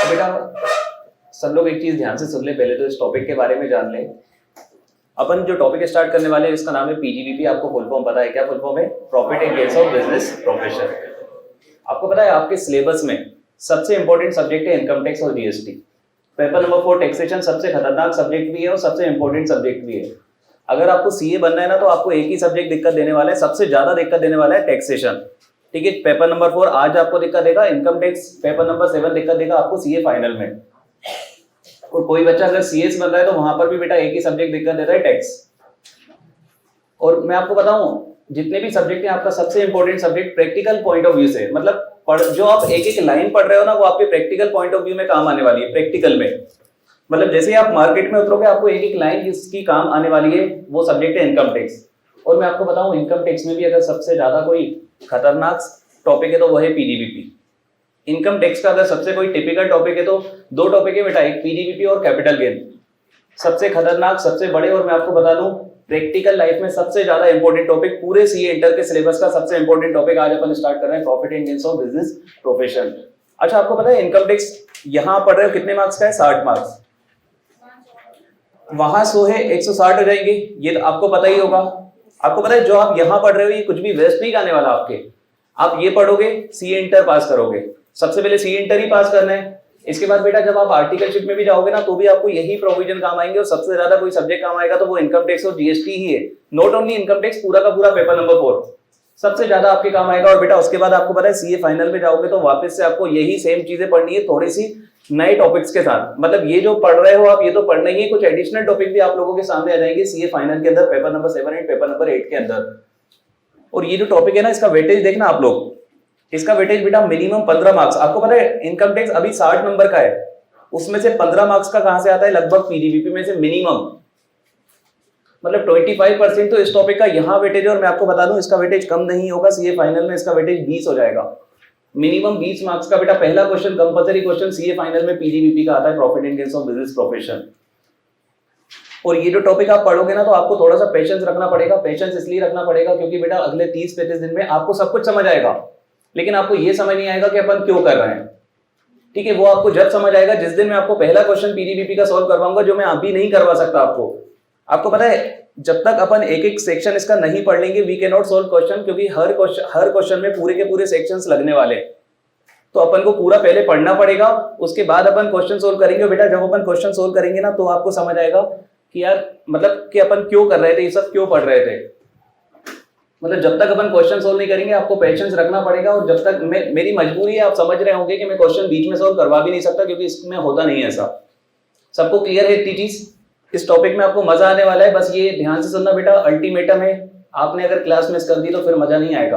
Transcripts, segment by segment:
बेटा सब लोग एक चीज ध्यान से सुन ले, पहले तो इस टॉपिक के बारे में जान ले। अपन जो टॉपिक स्टार्ट करने वाले हैं इसका नाम है पीजीबीपी। आपको फुल फॉर्म पता है क्या? फुल फॉर्म है profit and gains of business profession. आपको पता है आपके सिलेबस में सबसे इंपॉर्टेंट सब्जेक्ट है इनकम टैक्स और जीएसटी। पेपर नंबर 4 टैक्सेशन सबसे खतरनाक सब्जेक्ट भी है और सबसे इंपॉर्टेंट सब्जेक्ट भी है। अगर आपको सीए बनना है ना तो आपको एक ही सब्जेक्ट दिक्कत देने वाला है, सबसे ज्यादा दिक्कत देने वाला है टैक्सेशन। ठीक है, पेपर नंबर 4 आज आपको दिक्कत देगा इनकम टैक्स, पेपर नंबर 7 दिक्कत देगा आपको सीए फाइनल में। और कोई बच्चा अगर सीएस बन रहा है तो वहां पर भी बेटा एक ही सब्जेक्ट दिक्कत देता है टैक्स। और मैं आपको बताऊं जितने भी सब्जेक्ट हैं आपका सबसे important subject practical point of view से, मतलब जो आप एक एक लाइन पढ़ रहे हो ना वो आपके प्रैक्टिकल पॉइंट ऑफ व्यू में काम आने वाली है। प्रैक्टिकल में मतलब जैसे आप मार्केट में उतरोगे आपको एक एक लाइन जिसकी काम आने वाली है वो सब्जेक्ट है इनकम टैक्स। और मैं आपको बताऊं इनकम टैक्स में भी अगर सबसे ज्यादा कोई खतरनाक टॉपिक है तो वो है पीडीबीपी। इनकम टैक्स का अगर सबसे कोई टिपिकल टॉपिक है तो दो टॉपिक है बेटा, एक पीडीबीपी और कैपिटल गेन। सबसे खतरनाक, सबसे बड़े, और मैं आपको बता दूं प्रैक्टिकल लाइफ में सबसे ज्यादा इंपॉर्टेंट टॉपिक पूरे सीए इंटर के सिलेबस का सबसे इंपॉर्टेंट टॉपिक आज अपन स्टार्ट कर रहे हैं, profit and gains of business profession. अच्छा, आपको पता है इनकम टैक्स यहां पढ़ रहे हो कितने मार्क्स का है? 60 मार्क्स। वहां 100 है, 160 हो जाएंगे, ये तो आपको पता ही होगा। आपको पता है जो आप यहां पढ़ रहे हो ये कुछ भी वेस्ट नहीं जाने वाला आपके। आप ये पढ़ोगे सीए इंटर पास करोगे, सबसे पहले सीए इंटर ही पास करना है। इसके बाद बेटा जब आप आर्टिकलशिप में भी जाओगे ना तो भी आपको यही प्रोविजन काम आएंगे और सबसे ज्यादा कोई सब्जेक्ट काम आएगा तो वो इनकम टैक्स और जीएसटी ही है। नॉट ओनली इनकम टैक्स, पूरा का पूरा पेपर नंबर 4 सबसे ज्यादा आपके काम आएगा। और बेटा उसके बाद आपको पता है सीए फाइनल में जाओगे तो वापस से आपको यही सेम चीजें पढ़नी है, थोड़ी सी नए टॉपिक्स के साथ। मतलब ये जो पढ़ रहे हो आप ये तो पढ़ना ही है, कुछ एडिशनल टॉपिक भी आप लोगों के सामने आ जाएंगे सीए फाइनल के अंदर, paper number 7 and paper number 8 के अंदर। और ये जो टॉपिक है ना इसका वेटेज देखना आप लोग, इसका वेटेज बेटा मिनिमम 15 मार्क्स। आपको पता है इनकम टैक्स अभी 60 नंबर का है, उसमें से 15 मार्क्स का कहां से आता है? लगभग पीडीबीपी में से मिनिमम, मतलब 25% तो इस टॉपिक का यहां वेटेज है। और मैं आपको बता दूं इसका वेटेज कम नहीं होगा, सीए फाइनल में इसका वेटेज 20 हो जाएगा, मिनिमम 20 मार्क्स का। बेटा पहला question, compulsory question CA final में पीडीबीपी का आता है, profit and gains of business profession. और ये जो टॉपिक आप पढ़ोगे ना तो आपको थोड़ा सा पेशेंस रखना पड़ेगा। पेशेंस इसलिए रखना पड़ेगा क्योंकि बेटा अगले 30-35 दिन में आपको सब कुछ समझ आएगा, लेकिन आपको ये समझ नहीं आएगा कि अपन क्यों कर रहे हैं। ठीक है, वो आपको जब समझ आएगा जिस दिन मैं आपको पहला क्वेश्चन पीडीबीपी का सॉल्व करवाऊंगा, जो मैं अभी नहीं करवा सकता आपको। आपको पता है जब तक अपन एक एक सेक्शन इसका नहीं पढ़ लेंगे we can not solve question, क्योंकि हर क्वेश्चन में पूरे के पूरे सेक्शंस लगने वाले। तो अपन को पूरा पहले पढ़ना पड़ेगा, उसके बाद अपन क्वेश्चन सोल्व करेंगे। बेटा जब अपन क्वेश्चन सोल्व करेंगे ना तो आपको समझ आएगा कि यार मतलब कि अपन क्यों कर रहे थे, ये सब क्यों पढ़ रहे थे। मतलब जब तक अपन क्वेश्चन सोल्व नहीं करेंगे आपको पेशेंस रखना पड़ेगा। और जब तक मेरी मजबूरी है, आप समझ रहे होंगे कि मैं क्वेश्चन बीच में सोल्व करवा भी नहीं सकता क्योंकि इसमें होता नहीं है ऐसा। सबको क्लियर है इतनी चीज? इस टॉपिक में आपको मजा आने वाला है, बस ये ध्यान से सुनना बेटा, अल्टीमेटम है। आपने अगर क्लास मिस कर दी तो फिर मजा नहीं आएगा।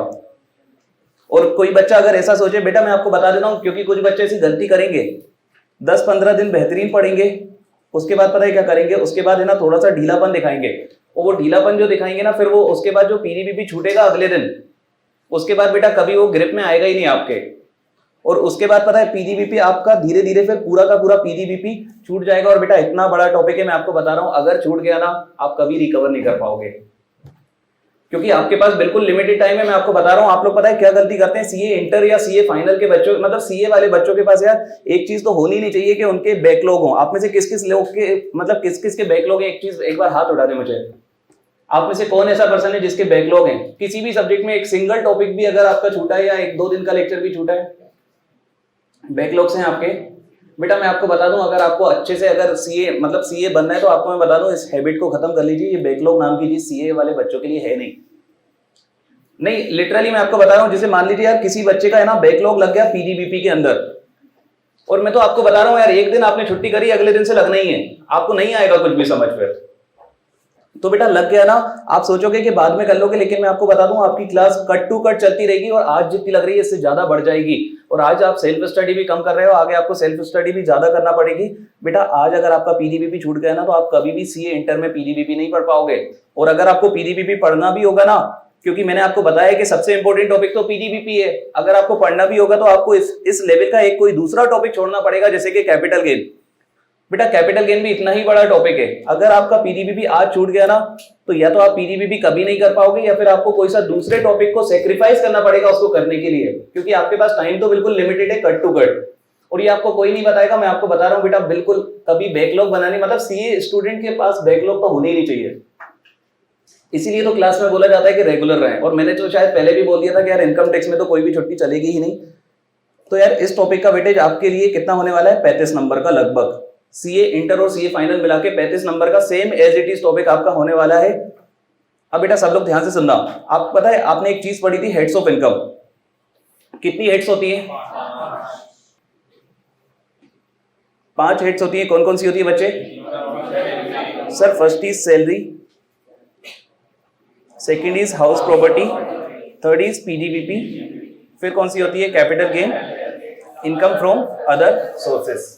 और कोई बच्चा अगर ऐसा सोचे, बेटा मैं आपको बता देता हूँ क्योंकि कुछ बच्चे ऐसी गलती करेंगे, 10-15 दिन बेहतरीन पढ़ेंगे, उसके बाद पता है क्या करेंगे? उसके बाद है ना थोड़ा सा ढीलापन दिखाएंगे। और वो ढीलापन जो दिखाएंगे ना फिर वो उसके बाद जो पीडीबीपी छूटेगा अगले दिन, उसके बाद बेटा कभी वो ग्रिप में आएगा ही नहीं आपके। और उसके बाद पता है पीडीबीपी आपका धीरे धीरे फिर पूरा का पूरा पीडीबीपी छूट जाएगा। और बेटा इतना बड़ा टॉपिक है, मैं आपको बता रहा हूं, अगर छूट गया ना आप कभी रिकवर नहीं कर पाओगे क्योंकि आपके पास बिल्कुल लिमिटेड टाइम है। मैं आपको बता रहा हूं, आप लोग पता है क्या गलती करते हैं? सीए इंटर या सीए फाइनल के बच्चों, मतलब सीए वाले बच्चों के पास यार एक चीज तो होनी नहीं चाहिए कि उनके बैकलॉग हो। आप में से किस किस लोग के, मतलब किस किस के बैकलॉग है? एक चीज एक बार हाथ उठा दे मुझे। आप में से कौन ऐसा पर्सन है जिसके बैकलॉग है? किसी भी सब्जेक्ट में एक सिंगल टॉपिक भी अगर आपका छूटा है या 1-2 दिन का लेक्चर भी छूटा है, बैकलॉग्स हैं आपके। बेटा मैं आपको बता दूं, अगर आपको अच्छे से अगर सीए मतलब सीए बनना है तो आपको मैं बता दूं इस हैबिट को खत्म कर लीजिए। ये बैकलॉग नाम की चीज सीए वाले बच्चों के लिए है नहीं, लिटरली मैं आपको बता रहा हूं। जैसे मान लीजिए यार किसी बच्चे का है ना बैकलॉग लग गया पीडीबीपी के अंदर, और मैं तो आपको बता रहा हूं यार एक दिन आपने छुट्टी करी अगले दिन से लगना ही है, आपको नहीं आएगा कुछ भी समझ। फिर तो बेटा लग गया ना, आप सोचोगे कि बाद में कर लोगे, लेकिन मैं आपको बता दूं आपकी क्लास कट टू कट चलती रहेगी और आज जितनी लग रही है इससे ज्यादा बढ़ जाएगी। और आज आप सेल्फ स्टडी भी कम कर रहे हो, आगे आपको सेल्फ स्टडी भी ज्यादा करना पड़ेगी। बेटा आज अगर आपका पीडीबीपी छूट गया ना तो आप कभी भी सीए इंटर में पीडीबीपी नहीं पढ़ पाओगे। और अगर आपको पीडीबीपी पढ़ना भी होगा ना, क्योंकि मैंने आपको बताया कि सबसे इंपॉर्टेंट टॉपिक तो पीडीबीपी है, अगर आपको पढ़ना भी होगा तो आपको इस लेवल का एक कोई दूसरा टॉपिक छोड़ना पड़ेगा, जैसे कि कैपिटल गेन। बेटा कैपिटल गेन भी इतना ही बड़ा टॉपिक है, अगर आपका पीडीबीपी आज छूट गया ना तो या तो आप पीडीबीपी कभी नहीं कर पाओगे या फिर आपको कोई सा दूसरे टॉपिक को सेक्रीफाइस करना पड़ेगा उसको करने के लिए, क्योंकि आपके पास टाइम तो बिल्कुल लिमिटेड है कट टू कट। और ये आपको कोई नहीं बताएगा, मैं आपको बता रहा हूं बेटा, बिल्कुल कभी बैकलॉग बनाने, मतलब सीए स्टूडेंट के पास बैकलॉग तो होनी ही नहीं चाहिए। इसीलिए तो क्लास में बोला जाता है कि रेगुलर रहें। और मैंने तो शायद पहले भी बोल दिया था कि यार इनकम टैक्स में तो कोई भी छुट्टी चलेगी ही नहीं। तो यार इस टॉपिक का वेटेज आपके लिए कितना होने वाला है, 35 नंबर का लगभग। सीए इंटर और सीए फाइनल मिला के 35 नंबर का same as it is topic आपका होने वाला है। अब बेटा सब लोग ध्यान से सुनना। आप पता है आपने एक चीज पढ़ी थी, हेड्स ऑफ इनकम। कितनी हेड्स होती है? 5 हेड्स होती है। कौन कौन सी होती है बच्चे? Sir first is salary, second is house property, third is PDBP, फिर कौन सी होती है? Capital gain, income from other sources.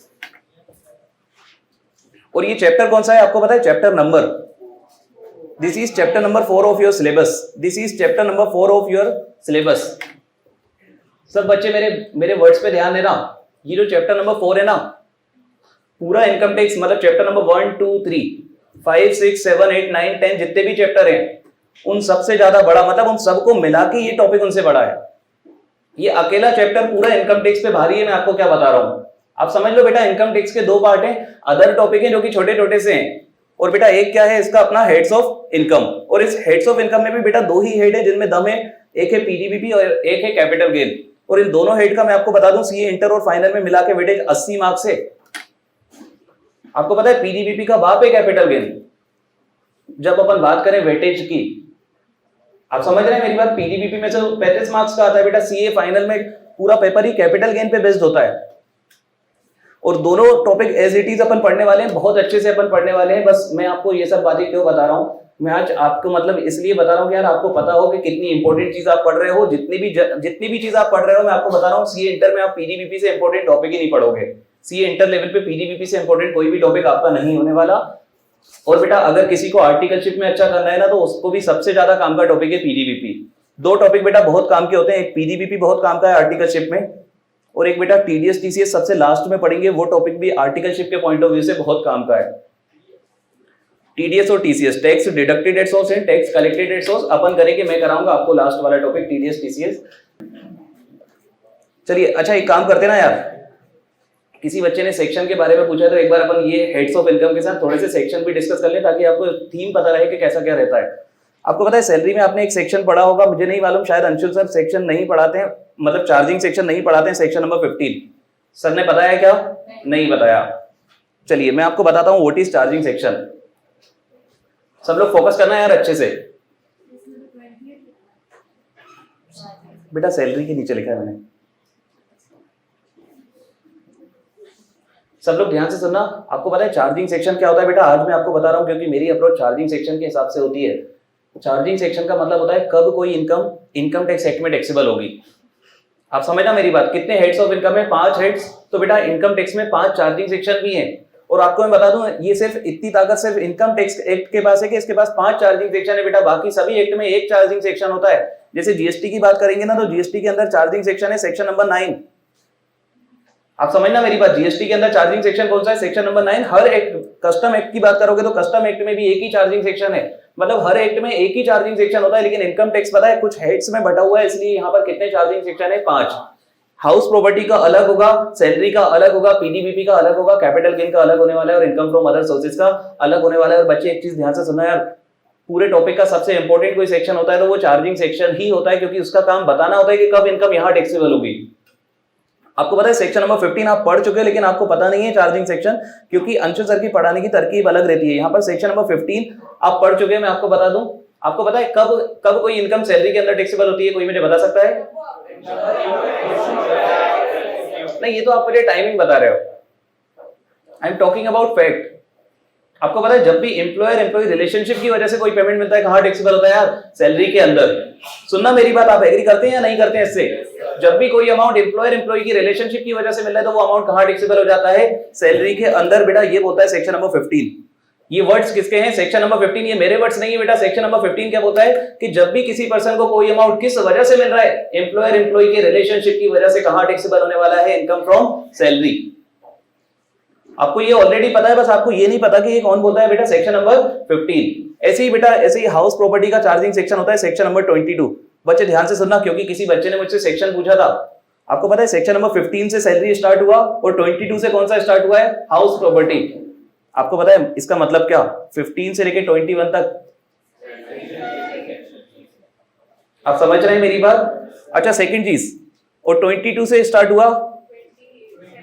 और ये चैप्टर कौन सा है आपको पता है? Chapter number, this is chapter number 4 of your syllabus. This is chapter number 4 of your syllabus. सब बच्चे मेरे वर्ड्स पे ध्यान देना। ये जो चैप्टर नंबर 4 है ना, पूरा इनकम टैक्स, मतलब चैप्टर नंबर 1 2 3 5 6 7 8 9 10 जितने भी चैप्टर हैं उन सबसे ज्यादा बड़ा, मतलब उन सबको मिला के ये टॉपिक उनसे बड़ा है। ये अकेला चैप्टर पूरा इनकम टैक्स पे भारी है। मैं आपको क्या बता रहा हूं, आप समझ लो बेटा, इनकम टैक्स के 2 पार्ट हैं, अदर टॉपिक हैं जो कि छोटे छोटे से हैं, और बेटा एक क्या है इसका अपना हेड्स ऑफ इनकम। और इस हेड्स ऑफ इनकम में भी बेटा 2 ही हेड है जिनमें दम है, एक है पीडीबीपी और एक है कैपिटल गेन। और इन दोनों हेड का मैं आपको बता दूं, सीए इंटर और फाइनल में मिला के वेटेज 80 मार्क्स है। आपको पता है पीडीबीपी का बाप है कैपिटल गेन। जब अपन बात करें वेटेज की, आप समझ रहे हैं मेरी बात, पीडीबीपी में से 35 मार्क्स का आता है बेटा, सीए फाइनल में पूरा पेपर ही कैपिटल गेन पे बेस्ड होता है। और दोनों टॉपिक एज इट इज अपन पढ़ने वाले हैं, बहुत अच्छे से अपन पढ़ने वाले हैं। बस मैं आपको ये सब बातें क्यों बता रहा हूं, मैं आज आपको मतलब इसलिए बता रहा हूं कि यार आपको पता हो कि कितनी इंपॉर्टेंट चीज आप पढ़ रहे हो। जितनी भी चीज आप पढ़ रहे हो, मैं आपको बता रहा हूं, सीए इंटर में आप पीडीबीपी से इंपॉर्टेंट टॉपिक ही नहीं पढ़ोगे। सीए इंटर लेवल पे पीडीबीपी से इंपॉर्टेंट कोई भी टॉपिक आपका नहीं होने वाला। और बेटा अगर किसी को आर्टिकलशिप में अच्छा करना है ना, तो उसको भी सबसे ज्यादा काम का टॉपिक है पीडीबीपी। 2 टॉपिक बेटा बहुत काम के होते हैं, एक पीडीबीपी बहुत काम का है आर्टिकलशिप में, और एक बेटा टीडीएस टीसीएस सबसे लास्ट में पढ़ेंगे, वो टॉपिक भी आर्टिकलशिप के पॉइंट ऑफ व्यू से बहुत काम का है। टीडीएस और TCS, tax deducted at source and tax collected at source, अपन करेंगे, मैं कराऊंगा आपको लास्ट वाला टॉपिक टीडीएस टीसीएस। चलिए अच्छा एक काम करते ना यार, किसी बच्चे ने सेक्शन के बारे में पूछा तो एक बार अपन ये हेड्स ऑफ इनकम के साथ थोड़े से सेक्शन भी डिस्कस कर लें, ताकि आपको थीम पता रहे कि कैसा क्या रहता है। आपको पता है सैलरी में आपने एक सेक्शन पढ़ा होगा, मुझे नहीं मालूम, शायद अंशुल सर सेक्शन नहीं पढ़ाते हैं, मतलब चार्जिंग सेक्शन नहीं पढ़ाते हैं, सेक्शन नंबर 15 सर ने बताया क्या? नहीं बताया। चलिए मैं आपको बताता हूं व्हाट इज चार्जिंग सेक्शन। सब लोग फोकस करना है यार अच्छे से। बेटा सैलरी के नीचे लिखा है मैंने, सब लोग ध्यान से सुनना। आपको पता है चार्जिंग सेक्शन क्या होता है बेटा? आज मैं आपको बता रहा हूं, क्योंकि मेरी अप्रोच चार्जिंग सेक्शन के हिसाब से होती है। चार्जिंग सेक्शन का मतलब होता है कब कोई इनकम टैक्स एक्ट में टैक्सेबल होगी। आप समझना मेरी बात, कितने हेड्स ऑफ इनकम है? 5 हेड्स। तो बेटा इनकम टैक्स में 5 चार्जिंग सेक्शन भी हैं। और आपको मैं बता दूं, ये सिर्फ इतनी ताकत सिर्फ इनकम टैक्स एक्ट के पास है कि इसके पास 5 चार्जिंग सेक्शन है बेटा। बाकी सभी एक्ट में 1 चार्जिंग सेक्शन होता है। जैसे जीएसटी की बात करेंगे ना, तो जीएसटी के अंदर चार्जिंग सेक्शन है सेक्शन नंबर 9। आप समझना मेरी बात, जीएसटी के अंदर चार्जिंग सेक्शन कौन सा है? Section number 9। हर एक्ट, कस्टम एक्ट की बात करोगे तो कस्टम एक्ट में भी एक ही चार्जिंग सेक्शन है, मतलब हर एक्ट में एक ही चार्जिंग सेक्शन होता है। लेकिन इनकम टैक्स पता है कुछ हेड्स में बटा हुआ है, इसलिए यहाँ पर कितने चार्जिंग सेक्शन है? 5। हाउस प्रॉपर्टी का अलग होगा, सैलरी का अलग होगा, पीडीबीपी का अलग होगा, कैपिटल गेन का अलग होने वाला है, और इनकम फ्रॉम अदर सोर्सेज का अलग होने वाला है। और बच्चे एक चीज ध्यान से सुनना यार, पूरे टॉपिक का सबसे इंपॉर्टेंट कोई सेक्शन होता है तो वो चार्जिंग सेक्शन ही होता है, क्योंकि उसका काम बताना होता है कि कब इनकम यहाँ टैक्सेबल होगी। आपको पता है सेक्शन नंबर 15 आप पढ़ चुके हैं, लेकिन आपको पता नहीं है चार्जिंग सेक्शन, क्योंकि अंशुल सर की पढ़ाने की तरकीब अलग रहती है। यहाँ पर सेक्शन नंबर 15 आप पढ़ चुके हैं, मैं आपको बता दूं। आपको पता है कब कोई इनकम सैलरी के अंदर टैक्सेबल होती है? कोई मुझे बता सकता है? नहीं, ये तो आप मुझे टाइमिंग बता रहे हो। I am talking about fact. आपको पता है जब भी एम्प्लॉयर एम्प्लॉय रिलेशनशिप की वजह से कोई पेमेंट मिलता है, कहां टैक्सेबल होता है यार? सैलरी के अंदर। सुनना मेरी बात, आप एग्री करते हैं या नहीं करते हैं इससे? जब भी कोई अमाउंट एम्प्लॉयर एम्प्लॉय की रिलेशनशिप की वजह से मिल रहा है, तो वो अमाउंट कहां टैक्सेबल हो जाता है? सैलरी के अंदर बेटा। ये बोलता है सेक्शन नंबर 15। ये वर्ड्स किसके हैं? Section number 15। ये मेरे वर्ड्स नहीं है बेटा। सेक्शन नंबर 15 क्या बोलता है कि जब भी किसी पर्सन को कोई अमाउंट किस वजह से मिल रहा है, एम्प्लॉयर एम्प्लॉय के रिलेशनशिप की वजह से, कहां टैक्सेबल होने वाला है? Income from salary. आपको ये ऑलरेडी पता है, बस आपको ये नहीं पता कि ये कौन बोलता है बेटा, सेक्शन नंबर 15। ऐसे ही बेटा, ऐसे ही हाउस प्रॉपर्टी का चार्जिंग सेक्शन होता है सेक्शन नंबर 22। बच्चे ध्यान से सुनना, क्योंकि किसी बच्चे ने मुझसे सेक्शन पूछा था। आपको पता है सेक्शन नंबर 15 से सैलरी स्टार्ट हुआ और 22 से कौन सा स्टार्ट हुआ है, हाउस प्रॉपर्टी। आपको पता है इसका मतलब क्या, 15 से लेके 21 तक, आप समझ रहे हैं मेरी बात। अच्छा सेकंड चीज, और 22 से स्टार्ट हुआ,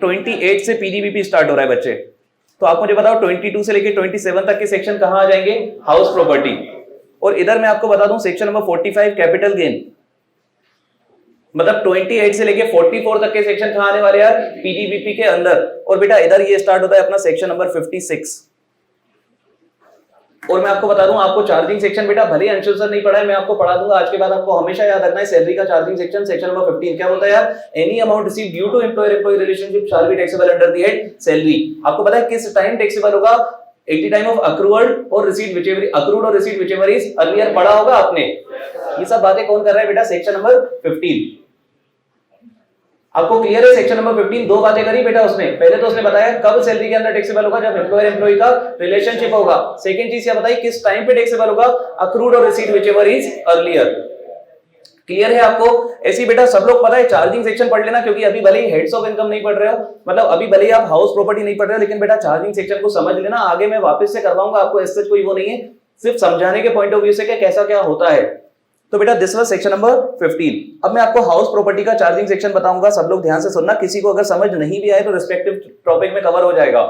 28 से पीजीबीपी स्टार्ट हो रहा है बच्चे। तो आप मुझे बताओ 22 से लेके 27 तक के सेक्शन कहां आ जाएंगे, हाउस प्रॉपर्टी। और इधर मैं आपको बता दूं सेक्शन नंबर 45 कैपिटल गेन, मतलब 28 से लेके 44 तक के सेक्शन कहां आने वाले यार, पीजीबीपी के अंदर। और बेटा इधर ये स्टार्ट होता है अपना सेक्शन नंबर 56। और मैं आपको बता दूं, आपको चार्जिंग सेक्शन बेटा भले ही अंशुल सर नहीं पढ़ा है, मैं आपको पढ़ा दूंगा आज के बाद। आपको हमेशा याद रखना है सैलरी का चार्जिंग सेक्शन, सेक्शन नंबर 15 क्या बोलता है यार, any amount received due to employer employ relationship shall be taxable under the head salary. आपको पता है किस टाइम टैक्सेबल होगा, at the time of accrual और रिसीट व्हिचएवर, अक्रूड और रिसीट व्हिचएवर इज अर्लियर, पढ़ा होगा आपने। ये सब बातें कौन कर रहा है बेटा, सेक्शन नंबर 15। आपको क्लियर है सेक्शन नंबर 15, दो बातें करी बेटा उसने। पहले तो उसने बताया कब सैलरी के अंदर टैक्सेबल होगा, जब एम्प्लॉयर एम्प्लॉय का रिलेशनशिप होगा। सेकंड चीज क्या बताई, किस टाइम पे टैक्सेबल होगा, अक्रूड और receipt whichever is earlier. Clear है आपको। ऐसी बेटा सब लोग पता है चार्जिंग सेक्शन पढ़ लेना, क्योंकि अभी भले ही हेड्स ऑफ इनकम नहीं पढ़ रहे हो, मतलब अभी भले ही आप हाउस प्रॉपर्टी नहीं पढ़ रहे हो, लेकिन बेटा चार्जिंग सेक्शन को समझ लेना। आगे मैं वापस से करवाऊंगा आपको, ऐसे कोई वो नहीं है, सिर्फ समझाने के पॉइंट ऑफ व्यू से कि कैसा क्या होता है। तो बेटा दिस वाज सेक्शन नंबर 15। अब मैं आपको हाउस प्रॉपर्टी का चार्जिंग सेक्शन बताऊंगा, सब लोग ध्यान से सुनना, किसी को अगर समझ नहीं भी आए तो रिस्पेक्टिव टॉपिक में कवर हो जाएगा।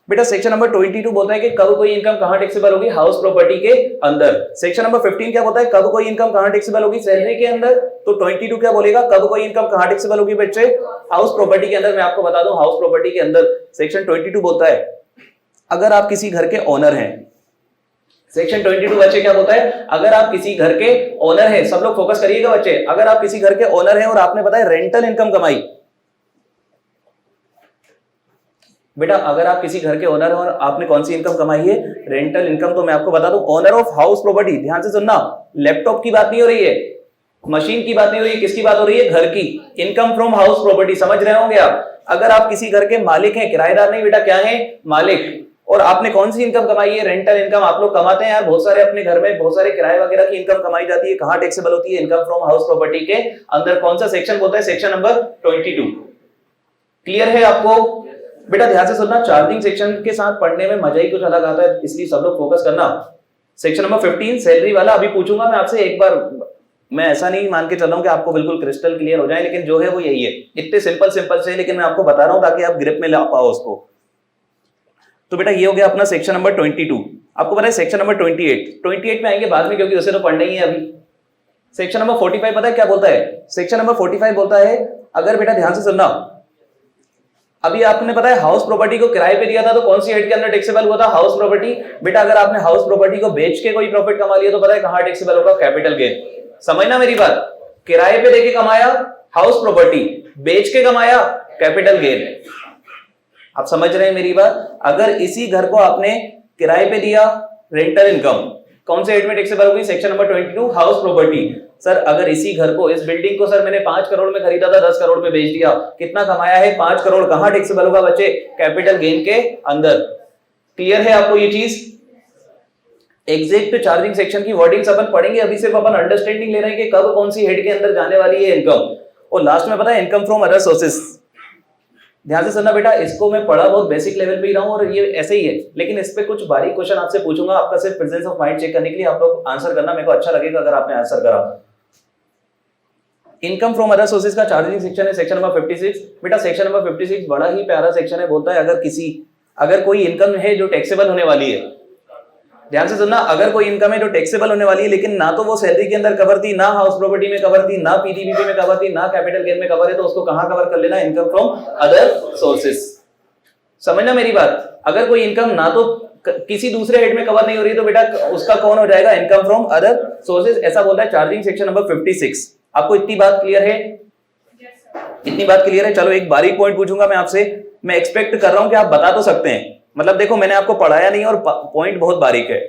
बेटा सेक्शन नंबर 22 बोलता है कि कब कोई इनकम कहां टैक्सेबल होगी, हाउस प्रॉपर्टी के अंदर। सेक्शन नंबर 15 क्या बोलता है, कब कोई इनकम कहां टैक्सेबल होगी, सैलरी के अंदर। तो 22 क्या बोलेगा, कब कोई इनकम कहां टैक्सेबल होगी बच्चे, हाउस प्रॉपर्टी के अंदर। मैं आपको बता दूं हाउस प्रॉपर्टी के अंदर सेक्शन 22 बोलता है अगर आप किसी घर के ओनर हैं। सेक्शन 22 बच्चे क्या बोलता है, अगर आप किसी घर के ओनर हैं, सब लोग फोकस करिएगा बच्चे, अगर आप किसी घर के ओनर हैं और आपने बताया रेंटल इनकम कमाई, बेटा अगर आप किसी घर के ओनर हैं और आपने कौन सी इनकम कमाई है, रेंटल इनकम। तो मैं आपको बता दूं ओनर ऑफ हाउस प्रॉपर्टी, ध्यान से सुनना, लैपटॉप की बात नहीं हो रही है, मशीन की बात नहीं हो रही है, किसकी बात हो रही है, घर की। इनकम फ्रॉम हाउस प्रॉपर्टी, समझ रहे होंगे आप। अगर आप किसी घर के मालिक हैं, किराएदार नहीं बेटा, क्या है, मालिक, और आपने कौन सी इनकम कमाई है, रेंटल इनकम। आप लोग कमाते हैं यार बहुत सारे अपने घर में, बहुत सारे किराए वगैरह की इनकम कमाई जाती है, कहां टैक्सेबल होती है, इनकम फ्रॉम हाउस प्रॉपर्टी के अंदर। कौन सा सेक्शन बोलता है, सेक्शन नंबर 22। क्लियर है आपको। बेटा ध्यान से सुनना, चार्जिंग सेक्शन के साथ पढ़ने में मजा ही कुछ अलग आता है, इसलिए सब लोग फोकस करना। सेक्शन नंबर 15 सैलरी वाला अभी पूछूंगा मैं आपसे एक बार, मैं ऐसा नहीं मान के चल रहा हूं कि आपको बिल्कुल क्रिस्टल क्लियर हो जाए, लेकिन जो है वो यही है, इतने सिंपल सिंपल से, लेकिन मैं आपको बता रहा हूं ताकि आप ग्रिप में ला पाओ उसको। तो बेटा ये हो गया अपना सेक्शन नंबर 22। आपको पता है सेक्शन नंबर 28 में आएंगे बाद में, क्योंकि उसे तो पढ़ना ही है अभी। सेक्शन नंबर 45 पता है क्या बोलता है, सेक्शन नंबर 45 बोलता है अगर बेटा ध्यान से सुनना, अभी आपने पता है हाउस प्रॉपर्टी को किराए पे दिया था तो कौन सी हेड के अंदर टैक्सेबल हुआ था, हाउस प्रॉपर्टी। बेटा अगर आपने हाउस प्रॉपर्टी को बेच के कोई प्रॉफिट कमा लिया तो पता है कहां टैक्सेबल होगा, कैपिटल गेन। समझना मेरी बात, किराए पे देके कमाया हाउस प्रॉपर्टी, बेच के कमाया कैपिटल गेन। आप समझ रहे हैं मेरी बात। अगर इसी घर को आपने किराए पे दिया, रेंटल इनकम कौन से हेड में टैक्सेबल होगी, section number 22 house property. Sir अगर इसी घर को, इस बिल्डिंग को सर मैंने 5 करोड़ में खरीदा था, 10 करोड़ में बेच दिया, कितना कमाया है, 5 करोड़, कहां टैक्सेबल होगा बच्चे, कैपिटल गेन के अंदर। क्लियर है आपको ये चीज। एग्जैक्ट चार्जिंग सेक्शन की वर्डिंग्स अपन पढ़ेंगे, अभी सिर्फ अपन अंडरस्टैंडिंग ले रहे हैं कि कब कौन सी हेड के अंदर जाने वाली है इनकम। और लास्ट में पता है इनकम फ्रॉम अदर सोर्सेस। ध्यान से सुनना बेटा, इसको मैं पढ़ा बहुत बेसिक लेवल पे ही रहा हूं और ये ऐसे ही है, लेकिन इस पे कुछ बारीक क्वेश्चन आपसे पूछूंगा, आपका सिर्फ प्रेजेंस ऑफ माइंड चेक करने के लिए। आप लोग आंसर करना, मेरे को अच्छा लगेगा अगर आपने आंसर करा। इनकम फ्रॉम अदर सोर्सेज का चार्जिंग सेक्शन है सेक्शन नंबर 56। बेटा सेक्शन नंबर 56 बड़ा ही प्यारा सेक्शन है, बोलता है अगर कोई इनकम है जो टैक्सेबल होने वाली है, ध्यान से सुनना, अगर कोई इनकम है जो टैक्सेबल होने वाली है, लेकिन ना तो वो सैलरी के अंदर कवर थी, ना हाउस प्रॉपर्टी में कवर थी, ना पीजीबीपी में कवर थी, ना कैपिटल गेन में कवर है, तो उसको कहां कवर कर लेना, इनकम फ्रॉम अदर सोर्सेज। समझना मेरी बात, अगर कोई इनकम ना तो किसी दूसरे हेड में कवर नहीं हो रही तो बेटा उसका कौन हो जाएगा, इनकम फ्रॉम अदर सोर्सेज। ऐसा बोलता है चार्जिंग सेक्शन नंबर 56। आपको इतनी बात क्लियर है? इतनी बात क्लियर है। चलो एक बारीक पॉइंट पूछूंगा मैं आपसे, मैं एक्सपेक्ट कर रहा हूं कि आप बता तो सकते हैं, मतलब देखो मैंने आपको पढ़ाया नहीं और पॉइंट बहुत बारीक है।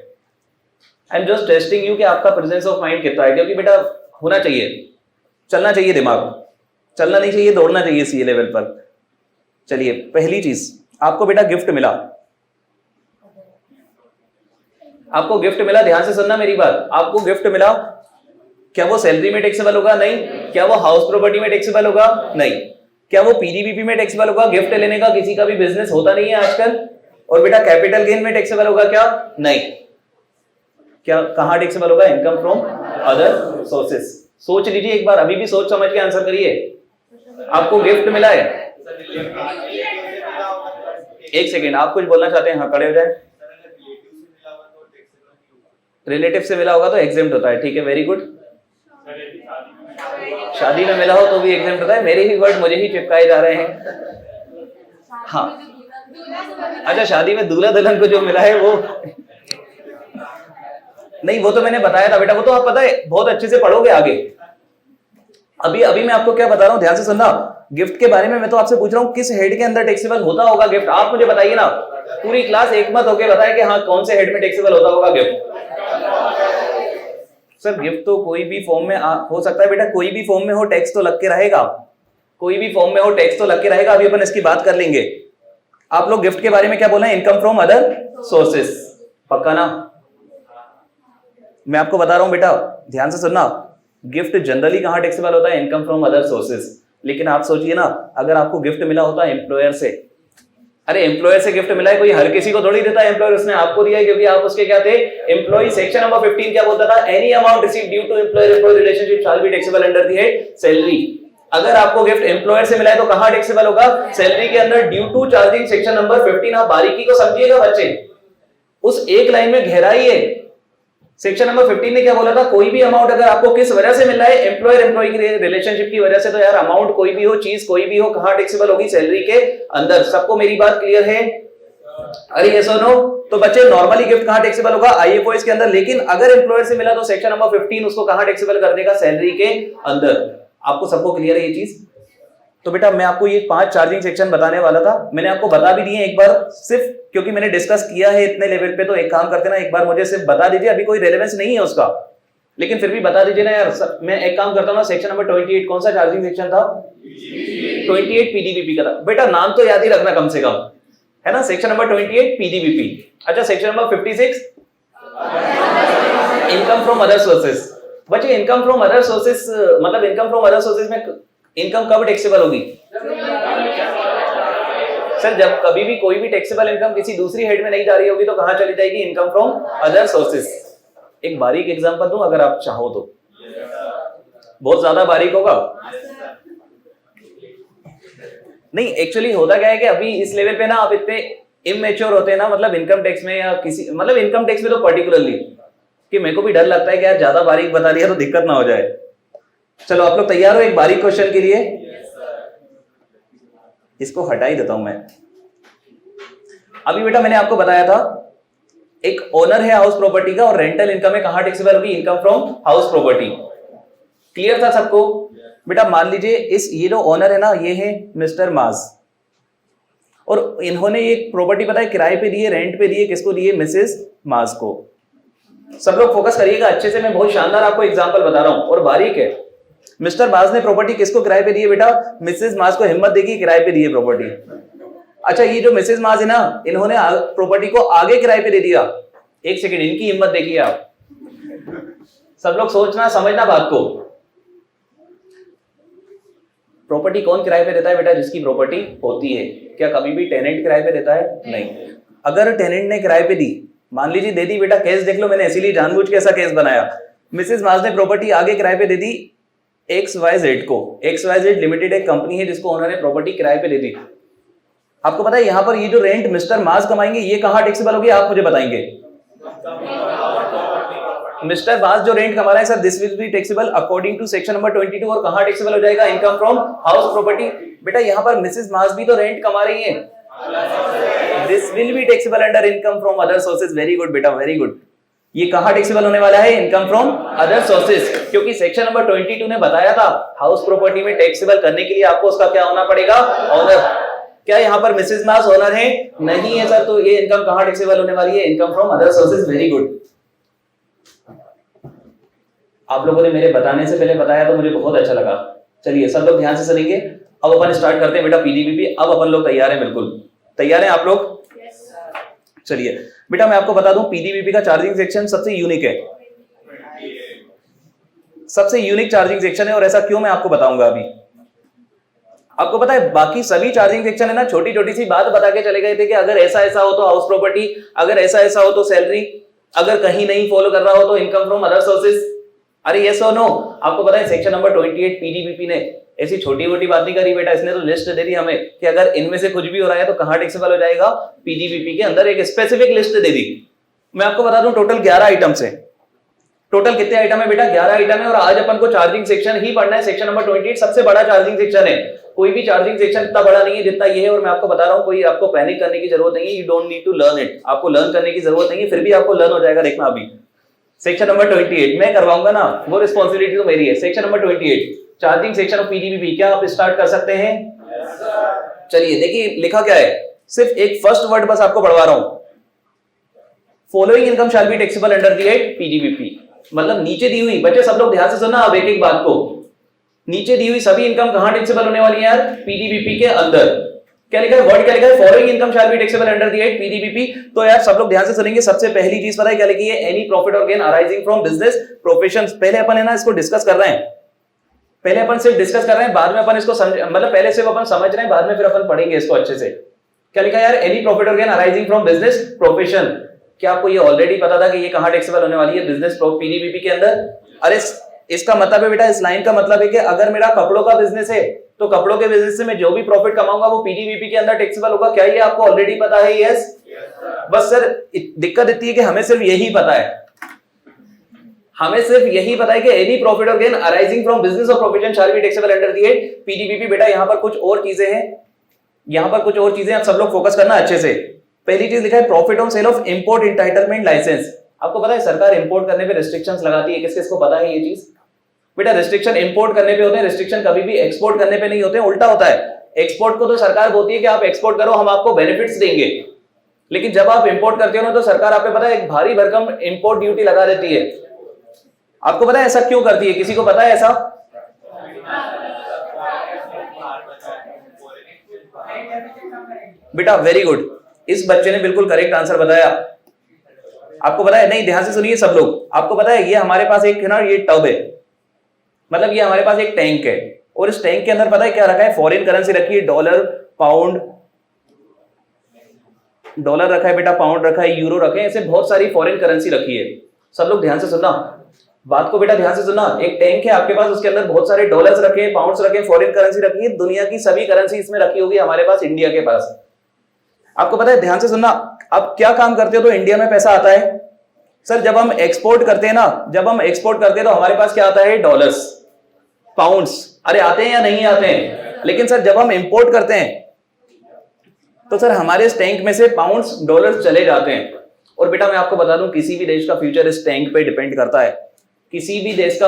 I am just testing you कि आपका प्रेजेंस ऑफ माइंड कितना है, क्योंकि बेटा होना चाहिए, चलना चाहिए दिमाग, चलना नहीं चाहिए, दौड़ना चाहिए सी लेवल पर। चलिए पहली चीज, आपको बेटा गिफ्ट मिला, आपको गिफ्ट मिला, ध्यान से सुनना मेरी बात, आपको गिफ्ट मिला क्या वो सैलरी में टैक्सेबल होगा? नहीं। क्या वो हाउस प्रॉपर्टी में टैक्सेबल होगा? नहीं। क्या वो पीडीबीपी में टैक्सेबल होगा? गिफ्ट लेने का किसी का भी बिजनेस होता नहीं है आजकल। और बेटा कैपिटल गेन में टैक्सेबल होगा क्या? नहीं। क्या कहां टैक्सेबल होगा? Income from other sources. सोच लीजिए एक बार, अभी भी सोच समझ के आंसर करिए। आपको गिफ्ट मिला है, एक सेकेंड, आप कुछ बोलना चाहते हैं? हाँ खड़े हो जाए। रिलेटिव से मिला होगा तो एग्जेम्प्ट होता है, ठीक है, वेरी गुड। शादी में मिला हो तो भी एग्जेम्प्ट होता है। मेरे ही वर्ड मुझे ही चिपकाए जा रहे हैं। हाँ अच्छा, शादी में दूल्हा दुल्हन को जो मिला है वो नहीं, वो तो मैंने बताया था बेटा, वो तो आप पता है बहुत अच्छे से पढ़ोगे आगे। अभी मैं आपको क्या बता रहा हूं, ध्यान से सुनना। गिफ्ट के बारे में मैं तो आपसे पूछ रहा हूं किस हेड के अंदर टैक्सेबल होता होगा गिफ्ट, आप मुझे बताइए ना। पूरी क्लास एक मत होके बताए कि हाँ कौन से हेड में टैक्सेबल होता होगा गिफ्ट। सर गिफ्ट तो कोई भी फॉर्म में हो सकता है बेटा, कोई भी फॉर्म में हो टैक्स तो लग के रहेगा, कोई भी फॉर्म में हो टैक्स तो लग के रहेगा। अभी अपन इसकी बात कर लेंगे। आप लोग गिफ्ट के बारे में क्या बोल रहे हैं? इनकम फ्रॉम अदर सोर्सेस, पक्का ना? मैं आपको बता रहा हूं बेटा, ध्यान से सुनना। गिफ्ट जनरली कहां टैक्सेबल होता है? Income from other sources. लेकिन आप सोचिए ना, अगर आपको गिफ्ट मिला होता है एम्प्लॉयर से, अरे एम्प्लॉयर से गिफ्ट मिला है, कोई हर किसी को थोड़ी देता है एम्प्लॉयर, उसने आपको दिया है क्योंकि आप उसके क्या थे? एम्प्लॉय। सेक्शन नंबर 15 क्या बोलता था? Any amount received due to employer employ relationship shall be taxable under the head salary. अगर आपको गिफ्ट एम्प्लॉयर से मिला है तो कहां टैक्सेबल होगा? सैलरी के अंदर, due to charging section number 15। आप बारीकी को समझिएगा बच्चे, उस एक लाइन में गहराई है। सेक्शन नंबर 15 ने क्या बोला था? कोई भी अमाउंट अगर आपको किस वजह से मिल रहा है? एम्प्लॉयर एम्प्लॉय की रिलेशनशिप की वजह से। तो यार अमाउंट कोई भी हो, चीज कोई भी हो, कहां टैक्सेबल होगी? सैलरी के अंदर। सबको मेरी बात क्लियर है? अरे यस और नो? तो बच्चे नॉर्मली गिफ्ट कहां टैक्सेबल होगा? आईएफओएस के अंदर। लेकिन अगर एम्प्लॉयर से मिला तो सेक्शन नंबर 15 उसको कहां टैक्सेबल कर देगा? सैलरी के अंदर। आपको सबको क्लियर है ये चीज? तो बेटा मैं आपको ये 5 चार्जिंग सेक्शन बताने वाला था, मैंने आपको बता भी दिए एक बार, सिर्फ क्योंकि मैंने डिस्कस किया है इतने लेवल पे। तो एक काम करते ना, एक बार मुझे सिर्फ बता दीजिए, अभी कोई रेलेवेंस नहीं है उसका, लेकिन फिर भी बता दीजिए ना यार। मैं एक काम करता हूँ ना, सेक्शन नंबर 28 कौन सा चार्जिंग सेक्शन था? 28 पीडीबीपी का था। बेटा नाम तो याद ही रखना कम से कम, है ना? Section number 28 पीडीबीपी। अच्छा section number 56 income from other sources. बच्चे इनकम फ्रॉम अदर सोर्सेस मतलब इनकम फ्रॉम अदर सोर्सेस में इनकम कब टैक्सेबल होगी? सर जब कभी भी कोई भी टैक्सेबल इनकम किसी दूसरी हेड में नहीं जा रही होगी तो कहां चली जाएगी? Income from other sources. एक बारीक एग्जांपल दूं अगर आप चाहो तो? बहुत ज्यादा बारीक होगा? नहीं, एक्चुअली होता क्या है कि अभी इस लेवल पे ना आप इतने इमेच्योर होते हैं ना, मतलब इनकम टैक्स में या किसी, मतलब इनकम टैक्स में तो पर्टिकुलरली, कि मेरे को भी डर लगता है कि यार ज्यादा बारीक बता दिया तो दिक्कत ना हो जाए। चलो आप लोग तैयार हो एक बारीक क्वेश्चन के लिए? इसको हटा ही देता हूं मैं। अभी बेटा मैंने आपको बताया था एक ओनर है हाउस प्रॉपर्टी का और रेंटल इनकम है, कहां टैक्सेबल होगी? Income from house property. Clear था सबको? बेटा मान लीजिए इस ये जो ओनर है ना, ये है मिस्टर मास, और इन्होंने एक प्रॉपर्टी पता है किराए पे दी है, रेंट पे दी है, किसको दी है? मिसेस मास को। सब लोग फोकस करिएगा अच्छे से, मैं बहुत शानदार आपको एग्जांपल बता रहा हूं और बारीक है। मिस्टर मास ने प्रॉपर्टी किसको किराए पे दी है बेटा? मिसेस मास को। हिम्मत देखी, किराए पे दी है प्रॉपर्टी। अच्छा ये जो मिसेस मास है ना, इन्होंने प्रॉपर्टी को आगे किराए पे दे दिया। एक सेकंड, इनकी हिम्मत देखिए आप। सब लोग सोचना समझना बात को। प्रॉपर्टी कौन किराए पे देता है बेटा? जिसकी प्रॉपर्टी होती है। क्या कभी भी टेनेंट किराए पे देता है? नहीं। अगर टेनेंट ने किराए पे दी, मान लीजिए दे दी, बेटा केस देख लो, मैंने इसीलिए जानबूझ के ऐसा केस बनाया। मिसेस मास ने प्रॉपर्टी आगे किराए पे दे दी XYZ को। XYZ लिमिटेड एक कंपनी है जिसको उन्होंने प्रॉपर्टी किराए पे दे दी। आपको पता है यहां पर ये जो रेंट मिस्टर मास कमाएंगे ये कहां टैक्सेबल होगी? आप मुझे बताएंगे। मिस्टर मास जो रेंट कमा रहे हैं sir, this will be taxable according to section number 22। और कहां टैक्सेबल हो जाएगा? Income from house property. बेटा यहां पर मिसेस मास भी तो रेंट कमा रही है, this will be taxable under income from other sources. Very good बेटा, वेरी गुड। ये कहां टैक्सेबल होने वाला है? इनकम फ्रॉम अदर सोर्सेज, क्योंकि सेक्शन नंबर 22 ने बताया था हाउस प्रॉपर्टी में टैक्सेबल करने के लिए आपको उसका क्या होना पड़ेगा? ओनर। क्या यहाँ पर मिसेस मास ओनर है? नहीं है सर, तो ये इनकम कहां टैक्सेबल होने वाली है? Income from other sources. Very good. आप लोगों ने मेरे बताने से पहले बताया तो मुझे बहुत अच्छा लगा। चलिए सब लोग ध्यान से सुनेंगे। अब अपन स्टार्ट करते हैं बेटा पीडीबीपी। अब अपन लोग तैयार हैं? बिल्कुल तैयार हैं आप लोग? चलिए बेटा मैं आपको बता दूं, पीडीबीपी का चार्जिंग सेक्शन सबसे यूनिक है। सबसे यूनिक चार्जिंग सेक्शन है, और ऐसा क्यों मैं आपको बताऊंगा अभी। आपको पता है बाकी सभी चार्जिंग सेक्शन है ना छोटी छोटी सी बात बता के चले गए थे कि अगर ऐसा ऐसा हो तो हाउस प्रॉपर्टी, अगर ऐसा ऐसा हो तो सैलरी, अगर कहीं नहीं फॉलो कर रहा हो तो इनकम फ्रॉम अदर सोर्सेज। अरे यस और नो? आपको पता है सेक्शन नंबर 28 पीडीबीपी ने ऐसी छोटी मोटी बात नहीं करी बेटा, इसने तो लिस्ट दे दी हमें कि अगर इनमें से कुछ भी हो रहा है तो कहां टैक्सेबल हो जाएगा, पीडीबीपी के अंदर एक स्पेसिफिक लिस्ट दे दी। मैं आपको बता दूं टोटल 11 आइटम्स है। टोटल कितने आइटम है बेटा? 11 आइटम है, और आज अपन को चार्जिंग सेक्शन ही पढ़ना है। सेक्शन नंबर 28 सबसे बड़ा चार्जिंग सेक्शन है। कोई भी चार्जिंग सेक्शन इतना बड़ा नहीं है जितना ये है, और मैं आपको बता रहा हूं कोई आपको पैनिक करने की जरूरत नहीं है। You don't need to learn it, आपको लर्न करने की जरूरत नहीं है, फिर भी आपको लर्न हो जाएगा। देखना अभी सेक्शन नंबर 28 मैं करवाऊंगा ना, वो रिस्पॉन्सिबिलिटी तो मेरी है। Section number 28 charging section of पीडीबीपी, क्या आप स्टार्ट कर सकते हैं? चलिए देखिए लिखा क्या है, सिर्फ एक फर्स्ट वर्ड बस आपको पढ़वा रहा हूं। Following income shall be taxable under the act PDBP. मतलब नीचे दी हुई, बच्चे सब लोग ध्यान से सुनना अब एक एक बात को, नीचे दी हुई सभी इनकम कहां टैक्सेबल होने वाली है यार? पीडीबीपी के अंदर। क्या लिखा है? वर्ड क्या लिखा है? Following income shall be taxable under the act PDBP. तो यार सब लोग ध्यान से सुनेंगे। सबसे पहली चीज पता है क्या लिखी है? एनी प्रॉफिट और gain arising from business profession. पहले अपन है ना इसको डिस्कस कर रहे हैं, पहले अपन सिर्फ डिस्कस कर रहे हैं, बाद में अपन इसको मतलब पहले सिर्फ अपन समझ रहे हैं, बाद में फिर अपन पढ़ेंगे इसको अच्छे से। क्या लिखा है यार? एनी प्रॉफिट और gain arising from business profession. क्या आपको ये ऑलरेडी पता था कि ये कहां टैक्सेबल होने वाली है? बिजनेस पीडीबीपी के अंदर। अरे इसका मतलब है बेटा, इस लाइन का मतलब है कि अगर मेरा कपड़ों का बिजनेस है तो कपड़ों के बिजनेस से मैं जो भी प्रॉफिट कमाऊंगा वो पीडीबीपी के अंदर टैक्सेबल होगा। क्या ये आपको ऑलरेडी पता है? यस। बस सर दिक्कत इतनी है कि हमें सिर्फ यही पता है, हमें सिर्फ यही पता है कि एनी प्रॉफिट और गेन अराइजिंग फ्रॉम बिजनेस और profession shall be taxable under the act PGBP. बेटा यहां पर कुछ और चीजें हैं, यहां पर कुछ और चीजें आप सब लोग फोकस करना अच्छे से। पहली चीज लिखा है profit on sale of import entitlement licence. आपको पता है सरकार इंपोर्ट करने पे रिस्ट्रिक्शंस लगाती है, किस किस को पता है ये चीज? बेटा रिस्ट्रिक्शन इंपोर्ट करने पे होते हैं, रिस्ट्रिक्शन कभी भी एक्सपोर्ट करने पे नहीं होते हैं, उल्टा होता है। एक्सपोर्ट को तो सरकार बोलती है कि आप एक्सपोर्ट करो, हम आपको बेनिफिट्स देंगे, लेकिन जब आप इंपोर्ट करते हो ना तो सरकार आप पे पता है एक भारी भरकम इंपोर्ट ड्यूटी लगा देती है। आपको पता है ऐसा क्यों करती है? किसी को पता है ऐसा? बेटा वेरी गुड, इस बच्चे ने बिल्कुल करेक्ट आंसर बताया। आपको पता है? नहीं ध्यान से सुनिए सब लोग। आपको पता है ये हमारे पास एक है ना, ये टब है, मतलब ये हमारे पास एक टैंक है, और इस टैंक के अंदर पता है क्या रखा है? फॉरेन करेंसी रखी है, डॉलर, पाउंड, डॉलर रखा है बेटा, पाउंड रखा है, यूरो रखे हैं, ऐसे बहुत सारी फॉरेन करेंसी रखी है। सब लोग ध्यान से सुनना बात को, बेटा ध्यान से सुनना। एक टैंक है आपके पास, उसके अंदर बहुत सारे डॉलर्स रखे हैं, पाउंड्स रखे हैं, फॉरेन करेंसी रखी है, दुनिया की सभी करेंसी इसमें रखी होगी हमारे पास, इंडिया के पास। आपको पता है? ध्यान से सुनना। अब क्या काम करते हो तो इंडिया में पैसा आता है? सर जब हम एक्सपोर्ट करते हैं ना, जब हम एक्सपोर्ट करते हैं तो हमारे पास क्या आता है? Dollars, pounds. अरे आते हैं या नहीं आते हैं? लेकिन सर जब हम इंपोर्ट करते हैं तो सर हमारे इस टैंक में से पाउंड्स, डॉलर्स चले जाते हैं। और बेटा मैं आपको बता दूं किसी भी देश का फ्यूचर इस टैंक पे डिपेंड करता है, किसी भी देश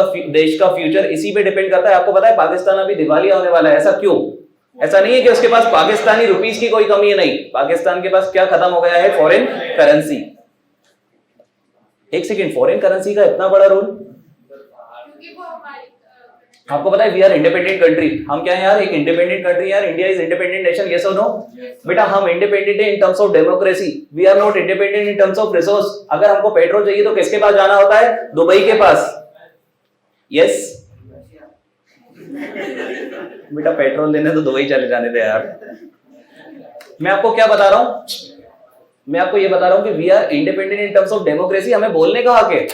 का फ्यूचर इसी पे डिपेंड करता है। आपको पता है पाकिस्तान अभी दिवालिया होने वाला है, ऐसा क्यों? ऐसा नहीं है कि उसके पास पाकिस्तानी रुपीस की कोई कमी है, नहीं, पाकिस्तान के पास क्या खत्म हो गया है? Foreign currency. एक सेकेंड, फॉरेन करेंसी का इतना बड़ा रोल? आपको पता है वी आर इंडिपेंडेंट कंट्री। हम क्या है यार? एक इंडिपेंडेंट कंट्री यार। India is independent nation, yes और नो? बेटा हम इंडिपेंडेंट है in terms of democracy, we are not independent in terms of resource. अगर हमको पेट्रोल चाहिए तो किसके पास जाना होता है? दुबई के पास, यस। बेटा पेट्रोल लेने तो दुबई चले जाने दे यार। मैं आपको क्या बता रहा हूं? मैं आपको ये बता रहा हूं कि we are independent in terms of democracy. हमें बोलने का हक है,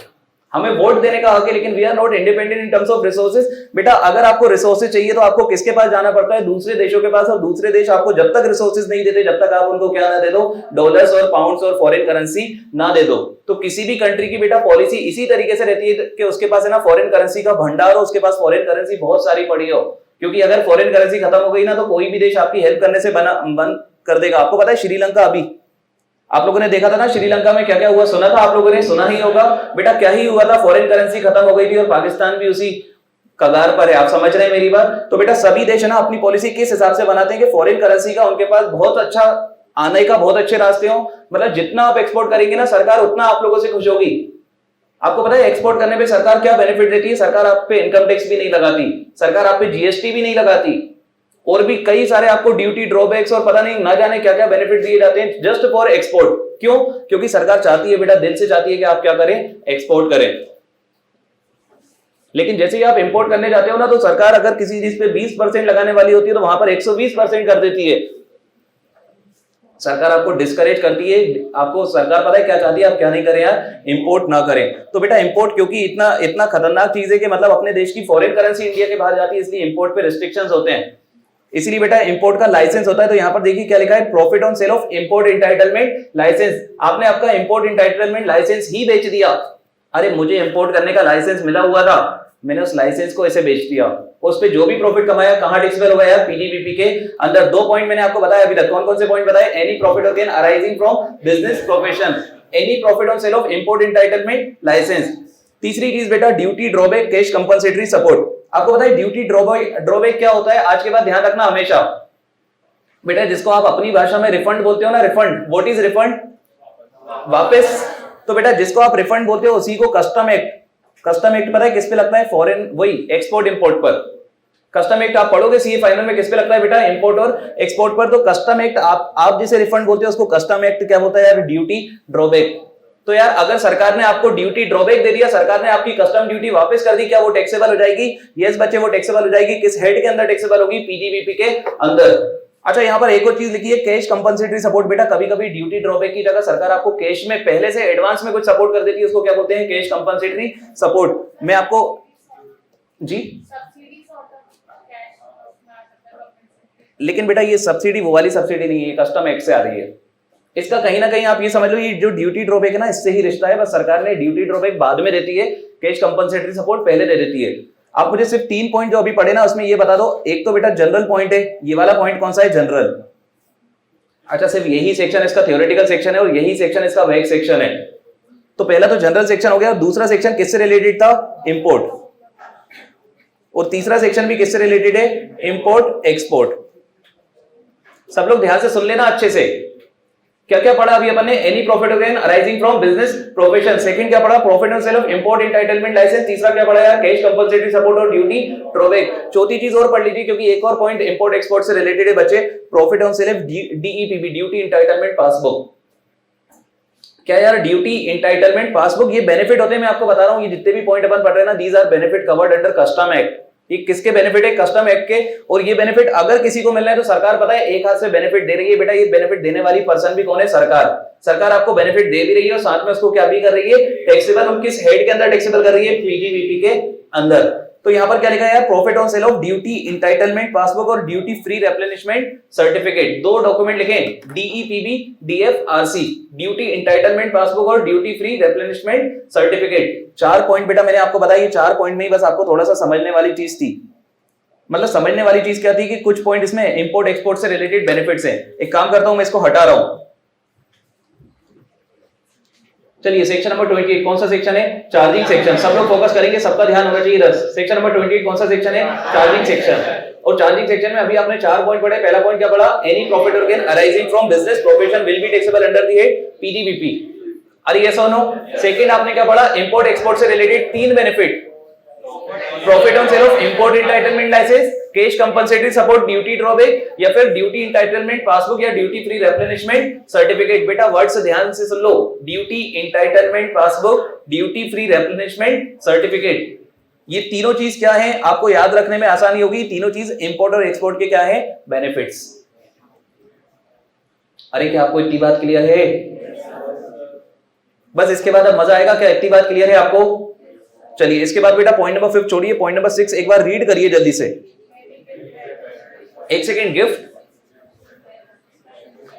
हमें वोट देने का हक है, लेकिन we are not independent in terms of resources. बेटा अगर आपको रिसोर्सेज चाहिए तो आपको किसके पास जाना पड़ता है? दूसरे देशों के पास। और दूसरे देश आपको जब तक रिसोर्सेज नहीं देते, जब तक आप उनको क्या ना दे दो? डॉलर्स और पाउंड्स और फॉरेन करेंसी ना दे दो। तो किसी भी कंट्री की बेटा पॉलिसी इसी तरीके से रहती है कि उसके पास है ना फॉरेन करेंसी का भंडार हो, उसके पास फॉरेन करेंसी बहुत सारी पड़ी हो। क्योंकि अगर फॉरेन करेंसी खत्म हो गई ना तो कोई भी देश आपकी हेल्प करने से बंद कर देगा। आपको पता है श्रीलंका, अभी आप लोगों ने देखा था ना श्रीलंका में क्या क्या हुआ? सुना था, आप लोगों ने सुना ही होगा। बेटा क्या ही हुआ था? फॉरेन करेंसी खत्म हो गई थी और पाकिस्तान भी उसी कगार पर है। आप समझ रहे हैं मेरी बात? तो बेटा सभी देश है ना अपनी पॉलिसी किस हिसाब से बनाते हैं कि फॉरेन करेंसी का उनके पास बहुत अच्छा आने का बहुत अच्छे रास्ते हो। मतलब जितना आप एक्सपोर्ट करेंगे ना सरकार उतना आप लोगों से खुश होगी। आपको पता है एक्सपोर्ट करने पे सरकार क्या बेनिफिट देती है? सरकार आप पे इनकम टैक्स भी नहीं लगाती, सरकार आप पे जीएसटी भी नहीं लगाती, और भी कई सारे आपको ड्यूटी ड्रॉबैक्स और पता नहीं ना जाने क्या क्या बेनिफिट दिए जाते हैं जस्ट फॉर एक्सपोर्ट। क्यों? क्योंकि सरकार चाहती है बेटा, दिल से चाहती है कि आप क्या करें? एक्सपोर्ट करें। लेकिन जैसे ही आप इंपोर्ट करने जाते हो ना, तो सरकार अगर किसी चीज पे 20% लगाने वाली होती है तो वहां पर 120% कर देती है। सरकार आपको डिस्करेज करती है, आपको सरकार पता है क्या चाहती है, आप क्या नहीं करें यार, इंपोर्ट ना करें। तो बेटा इंपोर्ट क्योंकि इतना इतना खतरनाक चीज है कि मतलब अपने देश की फॉरेन करेंसी इंडिया के बाहर जाती है, इसलिए इंपोर्ट पे रिस्ट्रिक्शंस होते हैं। इसलिए बेटा इंपोर्ट का लाइसेंस होता है। तो यहां पर देखिए क्या लिखा है, profit on sale of import entitlement licence. आपने आपका इंपोर्ट इंटाइटलमेंट लाइसेंस ही बेच दिया। अरे मुझे इंपोर्ट करने का लाइसेंस मिला हुआ था, मैंने उस लाइसेंस को ऐसे बेच दिया, उस पे जो भी प्रॉफिट कमाया कहां टैक्सेबल होगा यार, पीजीबीपी के अंदर। 2 पॉइंट मैंने आपको बताया अभी तक। कौन कौन से पॉइंट बताए? एनी प्रॉफिट और gain arising from business profession, any profit on sale of import entitlement licence. तीसरी चीज बेटा duty drawback cash compensatory support. आपको पता है ड्यूटी ड्रॉबैक क्या होता है? आज के बाद ध्यान रखना हमेशा बेटा, जिसको आप अपनी भाषा में रिफंड बोलते हो ना, रिफंड, व्हाट इज रिफंड? वापस। तो बेटा जिसको आप रिफंड बोलते हो उसी को कस्टम एक्ट, कस्टम एक्ट पता है किस पे लगता है? फॉरेन, वही एक्सपोर्ट इंपोर्ट पर। कस्टम एक्ट आप पढ़ोगे सीए फाइनल में, किस पे लगता है बेटा? इंपोर्ट और एक्सपोर्ट पर। तो कस्टम एक्ट आप जिसे रिफंड बोलते हो उसको कस्टम एक्ट क्या बोलता है यार? Duty drawback. तो यार अगर सरकार ने आपको ड्यूटी ड्रॉबैक दे दिया, सरकार ने आपकी कस्टम ड्यूटी वापस कर दी, क्या वो टैक्सेबल हो जाएगी? यस बच्चे, वो टैक्सेबल हो जाएगी। किस हेड के अंदर टैक्सेबल होगी? पीजीबीपी के अंदर। अच्छा यहां पर एक और चीज लिखी है, कैश कंपनसेटरी सपोर्ट। बेटा कभी कभी ड्यूटी ड्रॉबैक की जगह सरकार आपको कैश में पहले से एडवांस में कुछ सपोर्ट कर देती है, उसको क्या बोलते हैं? Cash compensatory support. मैं आपको जी, लेकिन बेटा ये सब्सिडी वो वाली सब्सिडी नहीं है, कस्टम एक्ट से आ रही है। इसका कहीं ना कहीं आप ये समझ लो, ये जो ड्यूटी ड्रॉबैक है ना, इससे ही रिश्ता है। बस सरकार ने ड्यूटी ड्रॉबैक बाद में देती है, कैश कंपनसेटरी सपोर्ट पहले दे देती है। आप मुझे सिर्फ 3 पॉइंट जो अभी पढ़े ना उसमें ये बता दो। एक तो बेटा जनरल पॉइंट है, ये वाला पॉइंट कौन सा है? जनरल। अच्छा सिर्फ यही सेक्शन इसका थ्योरेटिकल सेक्शन है और यही सेक्शन इसका वैक सेक्शन है। तो पहला तो जनरल सेक्शन हो गया, और दूसरा सेक्शन किससे रिलेटेड था? इंपोर्ट। और तीसरा सेक्शन भी किससे रिलेटेड है? Import export. सब लोग ध्यान से सुन लेना अच्छे से। क्या क्या पढ़ा अभी अपन ने? एनी प्रॉफिट और gain arising from business profession. Second क्या पढ़ा? Profit on sale of import entitlement licence. तीसरा क्या पढ़ा यार? कैश कंपनसेटरी सपोर्ट और ड्यूटी ड्रॉबैक। चौथी चीज और पढ़ लीजिए, क्योंकि एक और पॉइंट इंपोर्ट एक्सपोर्ट से रिलेटेड है बच्चे, profit on sale of DEPB, duty entitlement passbook. क्या यार? ड्यूटी इंटाइटलमेंट पासबुक, ये बेनिफिट होते हैं, मैं आपको बता रहा हूं। ये जितने भी पॉइंट अपन पढ़ रहे हैं ना, these are benefit covered under custom act. ये किसके बेनिफिट है? कस्टम एक्ट के। और ये बेनिफिट अगर किसी को मिल रहा है तो सरकार पता है एक हाथ से बेनिफिट दे रही है। बेटा ये बेनिफिट देने वाली पर्सन भी कौन है? सरकार। सरकार आपको बेनिफिट दे भी रही है और साथ में उसको क्या भी कर रही है? टैक्सेबल। और किस हेड के अंदर टैक्सेबल कर रही है? पीजीबीपी के अंदर। तो यहां पर क्या लिखा है यार? Profit on sale of duty entitlement passbook और duty free replenishment certificate. 2 document लिखें, DEPB DFRC, duty entitlement passbook और duty free replenishment certificate. 4 point बेटा मैंने आपको बताया, ये 4 पॉइंट में ही बस आपको थोड़ा सा समझने वाली चीज थी। मतलब समझने वाली चीज क्या थी कि कुछ पॉइंट इसमें इंपोर्ट एक्सपोर्ट से रिलेटेड बेनिफिट्स हैं। एक काम करता हूं, मैं इसको हटा रहा हूं। चलिए सेक्शन नंबर 28 कौन सा सेक्शन है? Charging section. सब लोग फोकस करेंगे, सबका ध्यान होना चाहिए। सेक्शन नंबर 28 कौन सा सेक्शन है? Charging section. और चार्जिंग सेक्शन में अभी आपने 4 पॉइंट पढ़े। पहला पॉइंट क्या पढ़ा? एनी प्रॉफिट और gain arising from business profession will be taxable under the head PGBP. अरे यस और नो? सेकंड आपने क्या पढ़ा? इंपोर्ट एक्सपोर्ट से related 3 benefit, profit on sale of import entitlement licence, cash compensatory support, duty drawback, या फिर duty entitlement passbook या duty free replenishment certificate. बेटा वर्ड्स ध्यान से सुन लो, duty entitlement passbook, duty free replenishment certificate. ये तीनों चीज क्या है? आपको याद रखने में आसानी होगी। तीनों चीज इंपोर्ट और एक्सपोर्ट के क्या है? बेनिफिट्स। अरे क्या आपको इतनी बात क्लियर है? बस इसके बाद अब मजा आएगा क्या? इतनी बात क्लियर है आपको? चलिए इसके बाद बेटा पॉइंट नंबर 5 छोड़िए, पॉइंट नंबर 6 एक बार रीड करिए जल्दी से। एक सेकेंड, गिफ्ट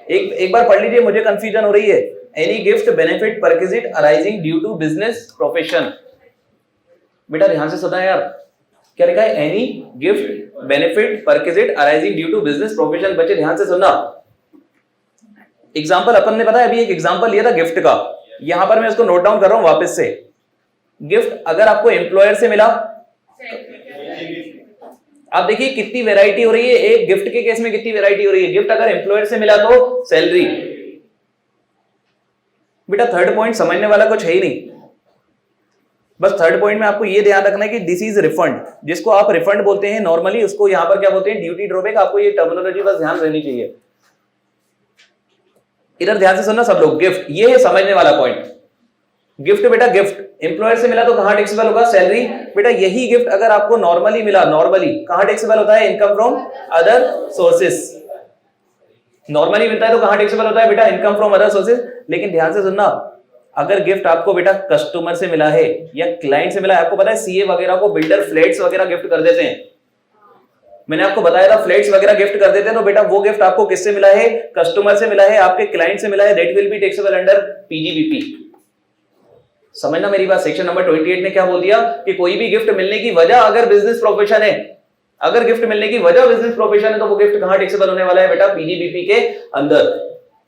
एक बार पढ़ लीजिए, मुझे कंफ्यूजन हो रही है। Any gift benefit perquisite arising due to business profession. बेटा ध्यान से सुना यार, क्या लिखा है? Any gift benefit perquisite arising due to business profession. बच्चे ध्यान से सुनना। एग्जांपल अपन ने पता है, अभी एक एग्जांपल लिया था गिफ्ट का, यहां पर मैं इसको नोट डाउन कर रहा हूं वापस से। गिफ्ट अगर आपको एम्प्लॉयर से मिला, आप देखिए कितनी वैरायटी हो रही है। एक गिफ्ट के केस में कितनी वैरायटी हो रही है। गिफ्ट अगर एम्प्लॉयर से मिला तो सैलरी। बेटा थर्ड पॉइंट समझने वाला कुछ है ही नहीं। बस थर्ड पॉइंट में आपको ये ध्यान रखना है कि दिस इज रिफंड, जिसको आप रिफंड बोलते हैं नॉर्मली, उसको यहां पर क्या बोलते हैं? Duty drawback. आपको ये टर्मिनोलॉजी बस ध्यान रहनी चाहिए। इधर ध्यान से सुनना सब लोग। गिफ्ट ये है समझने वाला पॉइंट। गिफ्ट बेटा गिफ्ट एम्प्लॉयर से मिला तो कहां टैक्सेबल होगा? सैलरी। बेटा यही गिफ्ट अगर आपको नॉर्मली मिला, नॉर्मली कहां टैक्सेबल होता है? Income from other sources. Normally मिलता है तो कहां टैक्सेबल होता है बेटा? Income from other sources. लेकिन ध्यान से सुनना, अगर गिफ्ट आपको बेटा कस्टमर से मिला है या क्लाइंट से मिला है, आपको पता है सीए वगैरह को बिल्डर फ्लैट्स वगैरह गिफ्ट कर देते हैं। मैंने आपको बताया था फ्लैट्स वगैरह गिफ्ट कर देते हैं, तो बेटा वो गिफ्ट आपको किससे मिला है? कस्टमर से मिला है, आपके क्लाइंट से मिला है, that will be taxable under PGBP. समझना मेरी बात। सेक्शन नंबर 28 ने क्या बोल दिया कि कोई भी गिफ्ट मिलने की वजह अगर बिजनेस प्रोफेशन है, अगर गिफ्ट मिलने की वजह बिजनेस प्रोफेशन है, तो वो गिफ्ट कहां टैक्सेबल होने वाला है बेटा? पीजीबीपी के अंदर।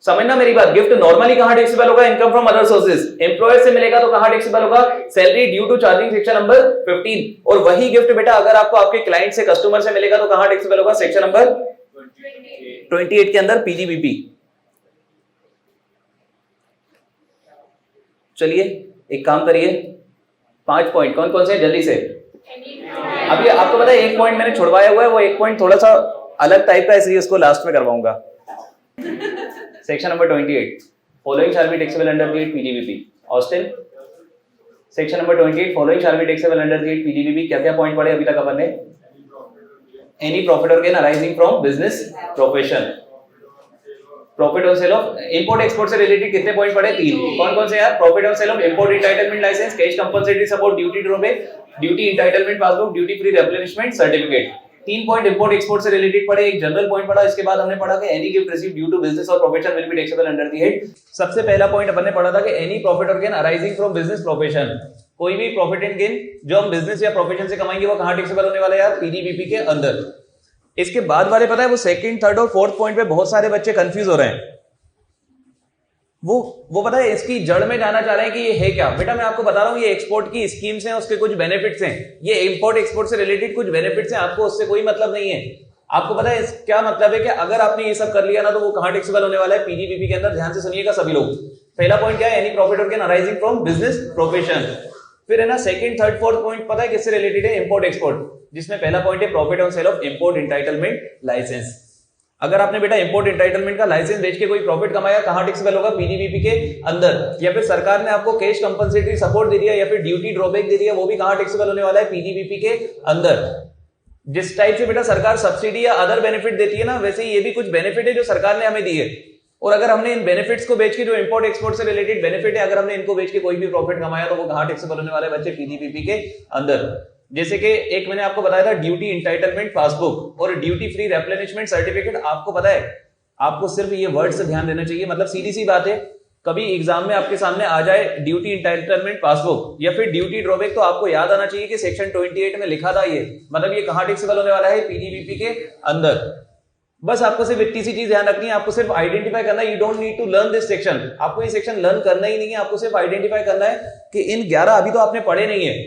समझना मेरी बात। गिफ्ट नॉर्मली कहां टैक्सेबल होगा? Income from other sources. Employer से मिलेगा तो कहां टैक्सेबल होगा? Salary due to charging section number 15। और वही गिफ्ट बेटा अगर आपको आपके क्लाइंट से, कस्टमर से मिलेगा तो कहां टैक्सेबल होगा? सेक्शन नंबर 28 के अंदर, पीजीबीपी। चलिए एक काम करिए, 5 पॉइंट कौन कौन से हैं जल्दी से। अभी आपको पता है एक पॉइंट मैंने छुड़वाया हुआ है, वो एक पॉइंट थोड़ा सा अलग टाइप का है, इसलिए उसको लास्ट में करवाऊंगा। Section number 28, following shall be taxable under the PGBP. ऑस्टिन, section number 28, following shall be taxable under the PGBP. क्या क्या पॉइंट पढ़े अभी तक अपन ने? एनी प्रॉफिट और gain arising from business profession, profit on sale of import export से रिलेटेड कितने पॉइंट पढ़े? 3। कौन कौन से यार? Profit on sale of import entitlement licence, cash compensatory support, duty drawback, duty entitlement passbook, duty free replenishment certificate. 3 point import export से related पढ़े, एक जनरल पॉइंट पढ़ा। इसके बाद हमने पढ़ा कि any gift received due to business और profession will be taxable under the head. सबसे पहला पॉइंट अपन ने पढ़ा था कि एनी प्रॉफिट और gain arising from business profession, कोई भी प्रॉफिट एंड गेन जो हम बिजनेस या प्रोफेशन से कमाएंगे वो कहां टैक्सेबल होने वाला है यार? पीजीबीपी के अंदर। इसके बाद वाले पता है वो सेकंड, थर्ड और फोर्थ पॉइंट पे बहुत सारे बच्चे कंफ्यूज हो रहे हैं। वो पता है इसकी जड़ में जाना चाह रहे हैं कि ये है क्या। बेटा मैं आपको बता रहा हूं, ये एक्सपोर्ट की स्कीम्स हैं, उसके कुछ बेनिफिट्स हैं। ये इंपोर्ट एक्सपोर्ट से रिलेटेड कुछ बेनिफिट्स हैं, आपको उससे कोई मतलब नहीं है। आपको पता है क्या मतलब है कि अगर आपने ये सब कर लिया ना तो वो कहां टैक्सेबल होने वाला है? पीजीबीपी के अंदर। ध्यान से सुनिएगा सभी लोग। पहला पॉइंट क्या है? एनी प्रॉफिट और gain arising from business profession. फिर है ना सेकंड, थर्ड, फोर्थ पॉइंट पता है किससे रिलेटेड है? इंपोर्ट एक्सपोर्ट, जिसमें पहला पॉइंट है profit on sale of import entitlement licence. अगर आपने बेटा इंपोर्ट एंटाइटलमेंट का लाइसेंस बेच के कोई प्रॉफिट कमाया, कहां टैक्सेबल होगा? पीजीबीपी के अंदर। या फिर सरकार ने आपको कैश कंपनसेटरी सपोर्ट दे दिया या फिर ड्यूटी ड्रॉबैक दे दिया, वो भी कहां टैक्सेबल होने वाला है? पीजीबीपी के अंदर। जिस टाइप से बेटा सरकार सब्सिडी या अदर बेनिफिट देती है ना, वैसे ये भी कुछ बेनिफिट है जो सरकार ने हमें दिए। और अगर हमने इन बेनिफिट्स को बेच के, जो इंपोर्ट एक्सपोर्ट से रिलेटेड बेनिफिट है, अगर हमने इनको बेच के कोई भी प्रॉफिट कमाया तो वो कहां टैक्सेबल होने वाला है बच्चे? पीजीबीपी के अंदर। जैसे कि एक मैंने आपको बताया था ड्यूटी एंटाइटलमेंट पासबुक और ड्यूटी फ्री रिप्लेनिशमेंट सर्टिफिकेट। आपको पता है, आपको सिर्फ ये वर्ड से ध्यान देना चाहिए। मतलब सीधी सी बात है, कभी एग्जाम में आपके सामने आ जाए ड्यूटी एंटाइटलमेंट पासबुक या फिर ड्यूटी ड्रॉबैक, तो आपको याद आना चाहिए कि सेक्शन 28 में लिखा था ये। मतलब ये कहां टैक्सेबल होने वाला है? पीजीबीपी के अंदर। बस आपको सिर्फ इतनी सी चीज ध्यान रखनी है, आपको सिर्फ आइडेंटिफाई करना है। You don't need to learn this section. आपको ये सेक्शन लर्न करना ही नहीं है, आपको सिर्फ आइडेंटिफाई करना है कि इन 11 अभी तो आपने पढ़े नहीं है,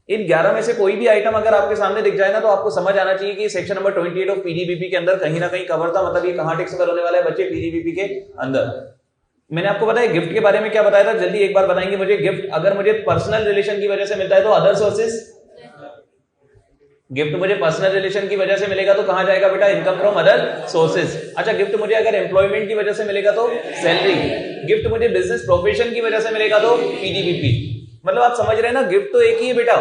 इन 11 में से कोई भी आइटम अगर आपके सामने दिख जाए ना तो आपको समझ आना चाहिए कि सेक्शन नंबर 28 ऑफ पीजीबीपी के अंदर कहीं ना कहीं कवर था। मतलब ये कहां टैक्सेबल होने वाला है बच्चे? पीजीबीपी के अंदर। मैंने आपको बताया गिफ्ट के बारे में क्या बताया था, जल्दी एक बार बताएंगे मुझे। गिफ्ट अगर मुझे पर्सनल रिलेशन की वजह से मिलता है तो अदर सोर्सेज। गिफ्ट मुझे पर्सनल रिलेशन की वजह से मिलेगा तो कहां जाएगा बेटा? Income from other sources. अच्छा, गिफ्ट मुझे अगर एम्प्लॉयमेंट की वजह से मिलेगा तो सैलरी। गिफ्ट मुझे बिजनेस प्रोफेशन की वजह से मिलेगा तो पीजीबीपी। मतलब आप समझ रहे हैं ना, गिफ्ट तो एक ही है बेटा,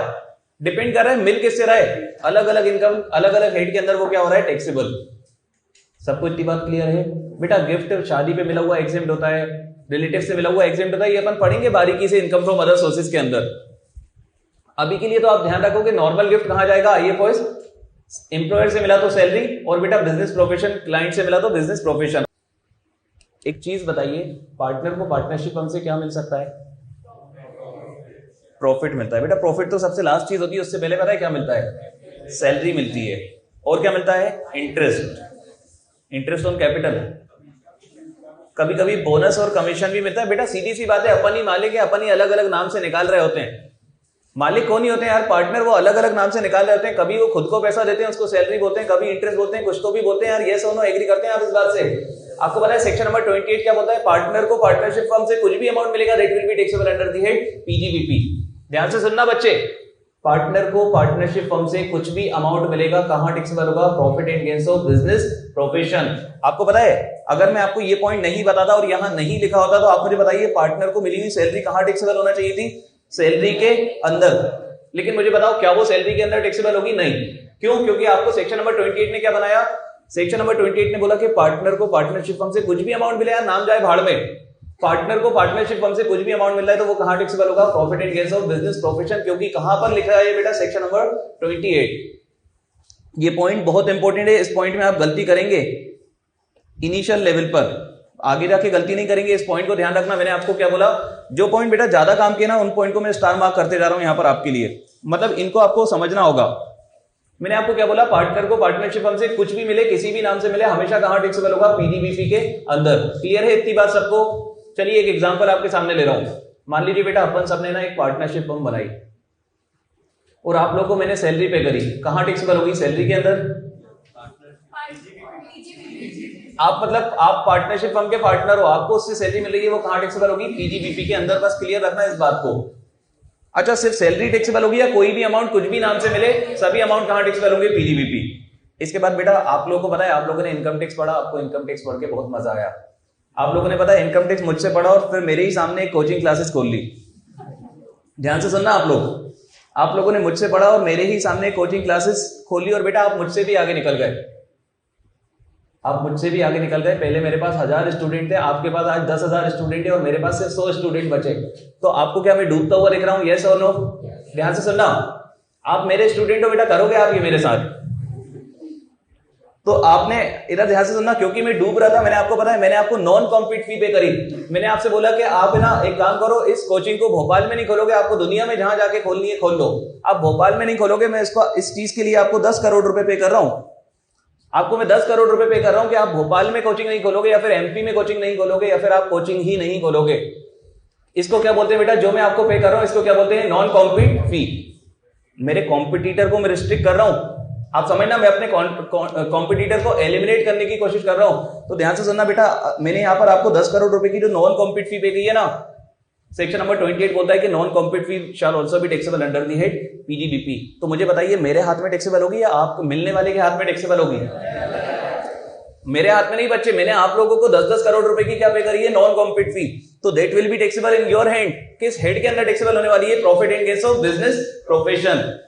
डिपेंड कर रहा है मिल किससे रहा है। अलग अलग इनकम, अलग अलग हेड के अंदर वो क्या हो रहा है? टैक्सेबल। सबको इतनी बात क्लियर है बेटा? गिफ्ट शादी पे मिला हुआ एग्जेम्प्ट होता है, रिलेटिव से मिला हुआ एग्जेम्प्ट होता है, ये अपन पढ़ेंगे बारीकी से इनकम फ्रॉम अदर सोर्सेज के अंदर। अभी के लिए तो आप ध्यान रखो कि नॉर्मल गिफ्ट कहां जाएगा? आइए फर्स्ट, एम्प्लॉयर से मिला तो सैलरी, और बेटा बिजनेस प्रोफेशन, क्लाइंट से मिला तो बिजनेस प्रोफेशन। एक चीज बताइए, पार्टनर को पार्टनरशिप हमसे क्या मिल सकता है? प्रॉफिट मिलता है। बेटा प्रॉफिट तो सबसे लास्ट चीज होती है, उससे पहले पता है क्या मिलता है? सैलरी मिलती है। और क्या मिलता है? Interest, interest on capital. कभी कभी बोनस और कमीशन भी मिलता है। बेटा सीधी सी बात है, अपन ही मालिक है, अपन ही अलग अलग नाम से निकाल रहे होते हैं। मालिक कौन ही होते हैं यार? पार्टनर। वो अलग अलग नाम से निकाल रहे होते हैं। कभी वो खुद को पैसा देते हैं, उसको सैलरी बोलते हैं, कभी इंटरेस्ट बोलते हैं, कुछ तो भी बोलते हैं यार। ये दोनों एग्री करते हैं आप इस बात से? आपको पता है सेक्शन नंबर 28 क्या बोलता है? पार्टनर को पार्टनरशिप फर्म से कुछ भी अमाउंट मिलेगा that will be taxable under the head PGBP. ध्यान से सुनना बच्चे, पार्टनर को पार्टनरशिप फर्म से कुछ भी अमाउंट मिलेगा, कहां टैक्सेबल होगा? Profit and gains of business profession. आपको पता है, अगर मैं आपको ये पॉइंट नहीं बताता और यहां नहीं लिखा होता तो आप मुझे बताइए पार्टनर को मिली हुई सैलरी कहां टैक्सेबल होना चाहिए थी? सैलरी के अंदर। लेकिन मुझे बताओ क्या वो सैलरी के अंदर टैक्सेबल होगी? नहीं। क्यों? क्योंकि आपको सेक्शन नंबर 28 ने क्या बनाया? सेक्शन नंबर 28 ने बोला कि पार्टनर को पार्टनरशिप फर्म से कुछ भी अमाउंट मिले, नाम जाए भाड़ में, पार्टनर को पार्टनरशिप फर्म से कुछ भी अमाउंट मिल रहा है तो वो कहां टैक्सेबल होगा? Profit and gains of business profession. क्योंकि कहां पर लिखा है बेटा? Section number 28। ये पॉइंट बहुत इंपॉर्टेंट है, इस पॉइंट में आप गलती करेंगे इनिशियल लेवल पर, आगे जाके गलती नहीं करेंगे। इस पॉइंट को ध्यान रखना। मैंने आपको क्या बोला? जो पॉइंट बेटा ज्यादा काम किए ना उन पॉइंट को मैं स्टार मार्क करते जा रहा हूं यहां पर आपके लिए, मतलब इनको आपको समझना होगा। मैंने आपको क्या बोला? पार्टनर को पार्टनरशिप फर्म से कुछ भी मिले, किसी भी नाम से मिले, हमेशा कहां टैक्सेबल होगा? पीडीबीपी के अंदर। क्लियर है इतनी बात सबको? चलिए एक एग्जांपल आपके सामने ले रहा हूं। मान लीजिए बेटा अपन सबने ना एक पार्टनरशिप फर्म बनाई और आप लोगों को मैंने सैलरी पे करी, कहां टैक्सेबल होगी? सैलरी के अंदर। आप मतलब आप पार्टनरशिप फर्म के पार्टनर हो, आपको उससे सैलरी मिल रही है, वो कहां टैक्सेबल होगी? पीजीबीपी के अंदर। बस क्लियर रखना इस बात को। अच्छा, सिर्फ सैलरी टैक्सेबल होगी या कोई भी अमाउंट कुछ भी नाम से मिले, सभी अमाउंट कहां टैक्सेबल होंगे? पीजीबीपी। इसके बाद बेटा आप लोगों को पता है, आप लोगों ने इनकम टैक्स पढ़ा, आपको इनकम टैक्स पढ़ के बहुत मजा आया। आप लोगों ने पता है इनकम टैक्स मुझसे पढ़ा और फिर मेरे ही सामने एक कोचिंग क्लासेस खोल ली। ध्यान से सुनना आप लोगों ने मुझसे पढ़ा और मेरे ही सामने कोचिंग क्लासेस खोल ली और बेटा आप मुझसे भी आगे निकल गए। आप मुझसे भी आगे निकल गए। पहले मेरे पास 1000 स्टूडेंट थे, आपके पास आज 10,000 स्टूडेंट है और मेरे पास सिर्फ 100 स्टूडेंट बचे। तो आपको क्या मैं डूबता हुआ दिख रहा हूं? यस और नो? ध्यान से सुनना। आप मेरे स्टूडेंट हो बेटा, करोगे आप ये मेरे साथ? तो आपने इधर ध्यान से सुनना, क्योंकि मैं डूब रहा था। मैंने आपको पता है, मैंने आपको नॉन कॉम्पीट फी पे करी। मैंने आपसे बोला कि आप ना एक काम करो, इस कोचिंग को भोपाल में नहीं खोलोगे, आपको दुनिया में जहां जाके खोलनी है खोल लो। आप भोपाल में नहीं खोलोगे, मैं इसको इस चीज के लिए आपको 10 करोड़ रुपए पे कर रहा हूं। आपको मैं 10 करोड़ रुपए पे कर रहा हूं कि आप भोपाल में कोचिंग नहीं खोलोगे या फिर एमपी में कोचिंग नहीं खोलोगे या फिर आप कोचिंग ही नहीं खोलोगे। इसको क्या बोलते हैं बेटा? जो मैं आपको पे कर रहा हूं इसको क्या बोलते हैं? नॉन कॉम्पीट फी। मेरे कॉम्पिटिटर को मैं रिस्ट्रिक्ट कर रहा हूं। आप समझना, मैं अपने कॉम्पिटिटर को एलिमिनेट करने की कोशिश कर रहा हूं। तो ध्यान से सुनना बेटा, मैंने यहां पर आपको 10 करोड़ रुपए की जो नॉन कॉम्पीट फी पे गई है ना, सेक्शन नंबर 28 बोलता है कि non compete fee shell also be taxable under the head PGBP. तो मुझे बताइए मेरे हाथ में टैक्सेबल होगी या आपको मिलने वाले के हाथ में टैक्सेबल होगी? मेरे हाथ में नहीं बच्चे, मैंने आप लोगों को 10-10 करोड़ रुपए की क्या पे करी है? नॉन कॉम्पीट फी। तो that will be taxable in your hand. किस हेड के अंदर टैक्सेबल होने वाली है? Profit and gains of business profession.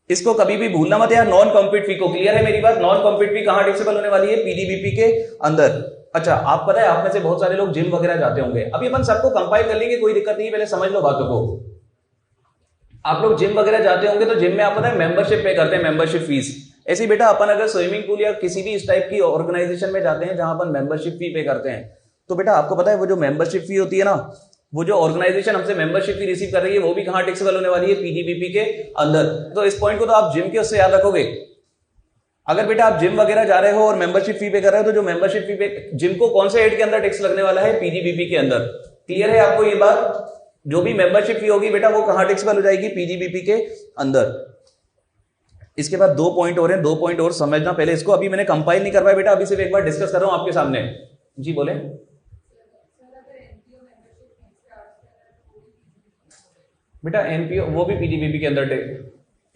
इसको कभी भी भूलना मत यार, नॉन कॉम्पीट फी को। क्लियर है मेरी बात? नॉन कॉम्पीट फी कहां टैक्सेबल होने वाली है? पीडीबीपी के अंदर। अच्छा, आप पता है आप में से बहुत सारे लोग जिम वगैरह जाते होंगे। अभी अपन सबको कंपाइल कर लेंगे, कोई दिक्कत नहीं है, पहले समझ लो बातों को। आप लोग जिम वगैरह जाते होंगे तो जिम में आप पता है मेंबरशिप पे करते हैं, मेंबरशिप फीस। ऐसे बेटा अपन अगर स्विमिंग पूल या किसी भी इस टाइप की ऑर्गेनाइजेशन में जाते हैं जहां अपन मेंबरशिप फी पे करते हैं, तो बेटा आपको पता है वो जो मेंबरशिप फी होती है ना, वो जो ऑर्गेनाइजेशन हमसे मेंबरशिप फी रिसीव कर रही है वो भी कहां टैक्सेबल होने वाली है? पीजीबीपी के अंदर। तो इस पॉइंट को तो आप जिम के उससे याद रखोगे। अगर बेटा आप जिम वगैरह जा रहे हो और मेंबरशिप फी पे कर रहे हो तो जो मेंबरशिप फी पे जिम को कौन से हेड के अंदर टैक्स लगने वाला है? पीजीबीपी के अंदर। क्लियर है आपको ये बात? जो भी मेंबरशिप फी होगी बेटा वो कहां टैक्सेबल हो जाएगी? पीजीबीपी के अंदर। इसके बाद 2 पॉइंट और हैं, 2 पॉइंट और समझना पहले इसको। अभी मैंने कंपाइल नहीं करवाया बेटा, अभी सिर्फ एक बार डिस्कस कर रहा हूं आपके सामने। जी बोले। बेटा एनपीओ वो भी पीजीबीपी के अंदर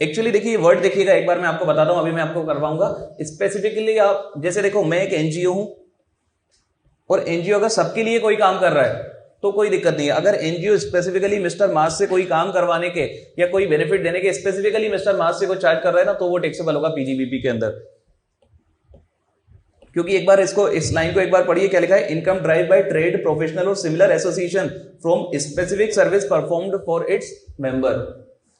एक्चुअली देखिए वर्ड देखिएगा एक बार, मैं आपको बताता हूं, अभी मैं आपको करवाऊंगा स्पेसिफिकली। आप जैसे देखो, मैं एक एनजीओ हूं और एनजीओ अगर सबके लिए कोई काम कर रहा है तो कोई दिक्कत नहीं है। अगर एनजीओ स्पेसिफिकली मिस्टर मास से कोई काम करवाने के या कोई बेनिफिट देने के स्पेसिफिकली मिस्टर मास से कोई चार्ज कर रहा है ना, तो वो टैक्सेबल होगा पीजीबीपी के अंदर। क्योंकि एक बार इसको, इस लाइन को एक बार पढ़िए, क्या लिखा है? Income derive by trade professional और similar association from specific service performed for its member.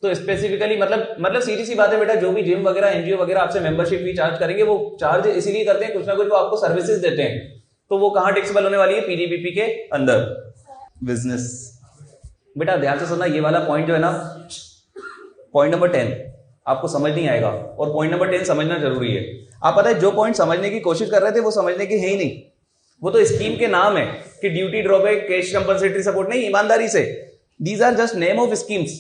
तो स्पेसिफिकली मतलब सीधी सी बात है बेटा, जो भी जिम वगैरह एनजीओ वगैरह आपसे मेंबरशिप फी चार्ज करेंगे वो चार्ज इसीलिए करते हैं, कुछ ना कुछ वो आपको सर्विसेज देते हैं। तो वो कहां टैक्सेबल होने वाली है? पीजीबीपी के अंदर। बिजनेस बेटा ध्यान से सुनना, ये वाला पॉइंट जो है ना, पॉइंट नंबर 10 आपको समझ नहीं आएगा और पॉइंट नंबर 10 समझना जरूरी है। आप पता है जो पॉइंट समझने की कोशिश कर रहे थे वो समझने की है ही नहीं, वो तो स्कीम के नाम है कि duty drawback, cash compensatory support, नहीं, ईमानदारी से these are just name of schemes,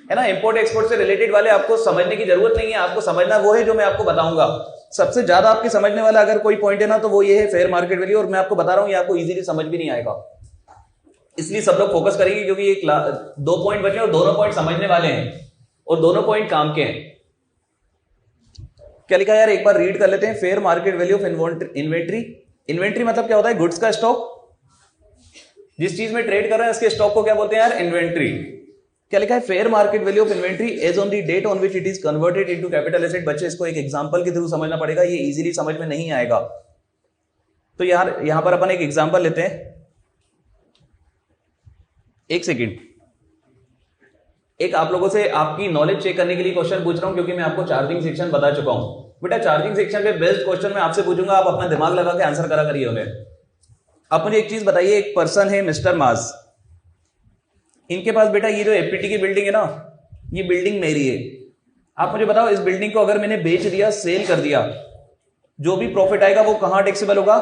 है ना। इंपोर्ट एक्सपोर्ट से रिलेटेड वाले आपको समझने की जरूरत नहीं है, आपको समझना वो है जो मैं आपको बताऊंगा। सबसे ज्यादा आपके समझने वाला अगर कोई पॉइंट है ना तो वो ये है फेयर मार्केट वैल्यू, और मैं आपको बता रहा हूं ये आपको इजीली समझ भी नहीं आएगा, इसलिए सब लोग फोकस करेंगे क्योंकि एक 2 पॉइंट बचे और दोनों पॉइंट समझने वाले हैं। और दोनों पॉइंट काम के हैं। क्या लिखा है यार, एक बार रीड कर लेते हैं। Fair market value of inventory. Inventory मतलब क्या होता है? गुड्स का स्टॉक। जिस चीज में ट्रेड कर रहे हैं उसके स्टॉक को क्या बोलते हैं यार? इन्वेंट्री। क्या लिखा है? Fair market value of inventory as on the date on which it is converted into capital asset. बच्चे इसको एक एग्जांपल के थ्रू समझना पड़ेगा, ये इजीली समझ में नहीं आएगा। तो यार यहां पर अपन एक एग्जांपल लेते हैं। एक सेकंड, एक आप लोगों से आपकी नॉलेज चेक करने के लिए क्वेश्चन पूछ रहा हूं, क्योंकि मैं आपको चार्जिंग सेक्शन बता चुका हूं। बेटा चार्जिंग सेक्शन पे बेस्ट क्वेश्चन मैं आपसे पूछूंगा, आप अपना दिमाग लगा के आंसर करा करिए उन्हें। आप मुझे एक चीज बताइए, एक पर्सन है मिस्टर मास, इनके पास बेटा ये जो एपीटी की बिल्डिंग है ना, ये बिल्डिंग मेरी है। आप मुझे बताओ, इस बिल्डिंग को अगर मैंने बेच दिया, सेल कर दिया, जो भी प्रॉफिट आएगा वो कहां टैक्सेबल होगा?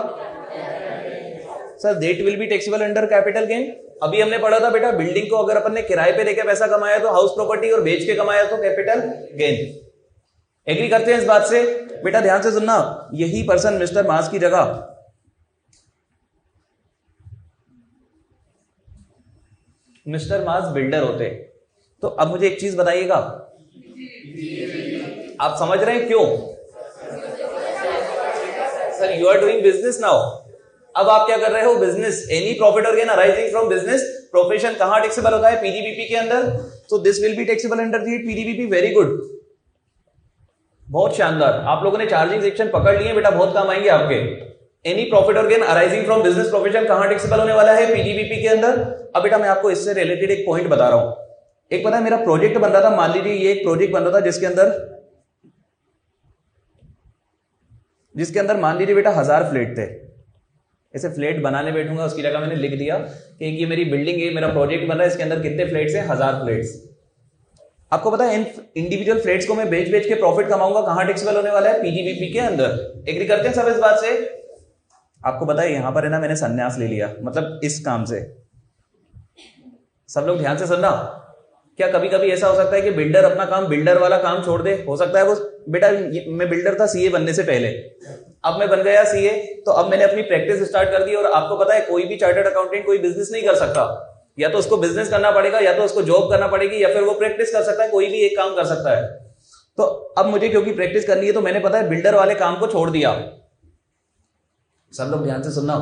Sir that will be taxable under capital gain. अभी हमने पढ़ा था बेटा, बिल्डिंग को अगर अपन ने किराए पे देके पैसा कमाया तो हाउस प्रॉपर्टी, और बेच के कमाया तो कैपिटल गेन। एग्री करते हैं इस बात से? बेटा ध्यान से सुनना, यही पर्सन मिस्टर मास की जगह मिस्टर मास बिल्डर होते। तो अब मुझे एक चीज बताइएगा, आप समझ रहे हैं क्यों? Sir you are doing business now. अब आप क्या कर रहे हो? बिजनेस। एनी प्रॉफिट और gain arising from business profession कहां टैक्सेबल होता है? पीजीबीपी के अंदर। So this will be taxable under the PGBP. Very good, बहुत शानदार। आप लोगों ने चार्जिंग सेक्शन पकड़ लिए बेटा, बहुत काम आएंगे आपके। एनी प्रॉफिट और gain arising from business profession कहां टैक्सेबल होने वाला है? पीजीबीपी के अंदर। अब बेटा मैं आपको इससे रिलेटेड एक पॉइंट बता रहा हूं। एक पता है, मेरा प्रोजेक्ट बन रहा था, मान लीजिए ये एक प्रोजेक्ट बन रहा था जिसके अंदर मान लीजिए बेटा 1000 फ्लैट थे। ऐसे फ्लैट बनाने बैठूंगा, उसकी जगह मैंने लिख दिया कि ये मेरी बिल्डिंग है, मेरा प्रोजेक्ट बन रहा है, इसके अंदर कितने फ्लैट्स हैं? 1000 फ्लैट्स। आपको पता है इन इंडिविजुअल फ्लैट्स को मैं बेच बेच के प्रॉफिट कमाऊंगा, कहां टैक्सेबल होने वाला है? पीजीबीपी के अंदर। एग्री करते हैं सब इस बात से? आपको पता है यहां पर है ना, मैंने संन्यास ले लिया, मतलब इस काम से। सब लोग ध्यान से सुनना। क्या कभी कभी ऐसा हो सकता है कि बिल्डर अपना काम, बिल्डर वाला काम छोड़ दे? हो सकता है वो बेटा, मैं बिल्डर था सीए बनने से पहले, अब मैं बन गया सीए, तो अब मैंने अपनी प्रैक्टिस स्टार्ट कर दी। और आपको पता है कोई भी चार्टर्ड अकाउंटेंट कोई बिजनेस नहीं कर सकता, या तो उसको बिजनेस करना पड़ेगा, या तो उसको जॉब करना पड़ेगी, या फिर वो प्रैक्टिस कर सकता है। कोई भी एक काम कर सकता है। तो अब मुझे क्योंकि प्रैक्टिस करनी है, तो मैंने पता है बिल्डर वाले काम को छोड़ दिया। सब लोग ध्यान से सुनना।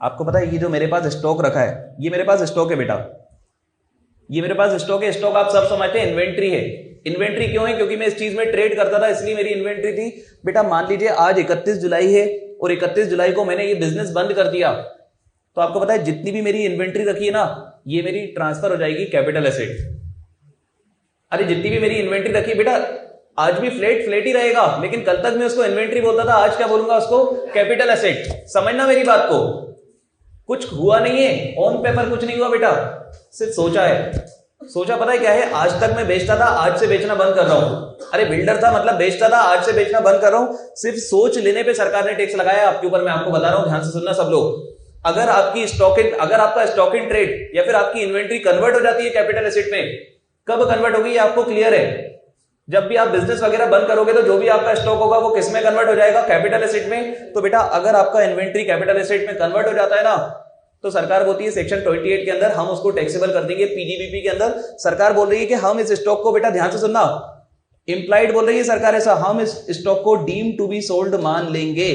आपको पता है ये जो मेरे पास स्टॉक रखा है, ये मेरे पास स्टॉक है बेटा, ये मेरे पास स्टॉक है। स्टॉक आप सब समझते हैं इन्वेंट्री है। इन्वेंट्री क्यों है? क्योंकि मैं इस चीज में ट्रेड करता था, इसलिए मेरी इन्वेंट्री थी। बेटा मान लीजिए आज 31 जुलाई है और 31 जुलाई को मैंने ये बिजनेस बंद कर दिया, तो आपको पता है जितनी भी मेरी इन्वेंट्री रखी है ना, ये मेरी ट्रांसफर हो जाएगी कैपिटल एसेट। अरे जितनी भी मेरी इन्वेंट्री रखी है बेटा, आज भी फ्लैट ही रहेगा, लेकिन कल तक मैं उसको इन्वेंट्री बोलता था, आज क्या बोलूंगा उसको? Capital asset. समझना मेरी बात को। कुछ हुआ नहीं है, ऑन पेपर कुछ नहीं हुआ बेटा, सिर्फ सोचा है। सोचा पता है क्या है? आज तक मैं बेचता था, आज से बेचना बंद कर रहा हूं। अरे बिल्डर था मतलब बेचता था, आज से बेचना बंद कर रहा हूं। सिर्फ सोच लेने पे सरकार ने टैक्स लगाया आपके ऊपर। मैं आपको बता रहा हूं, ध्यान से सुनना सब लोग। अगर आपका स्टॉक इन ट्रेड या फिर आपकी इन्वेंट्री कन्वर्ट हो जाती है कैपिटल एसेट में, कब कन्वर्ट होगी ये आपको क्लियर है? जब भी आप बिजनेस वगैरह बंद करोगे तो जो भी आपका स्टॉक होगा वो किस में कन्वर्ट हो जाएगा? कैपिटल एसेट में। तो बेटा अगर आपका इन्वेंट्री कैपिटल एसेट में कन्वर्ट हो जाता है ना, तो सरकार बोलती है सेक्शन 28 के अंदर हम उसको टैक्सेबल कर देंगे। पीजीबीपी के अंदर सरकार बोल रही है कि हम इस स्टॉक को, बेटा ध्यान से सुनना, इंप्लाइड बोल रही है सरकार ऐसा, हम इस स्टॉक को डीम टू बी सोल्ड मान लेंगे।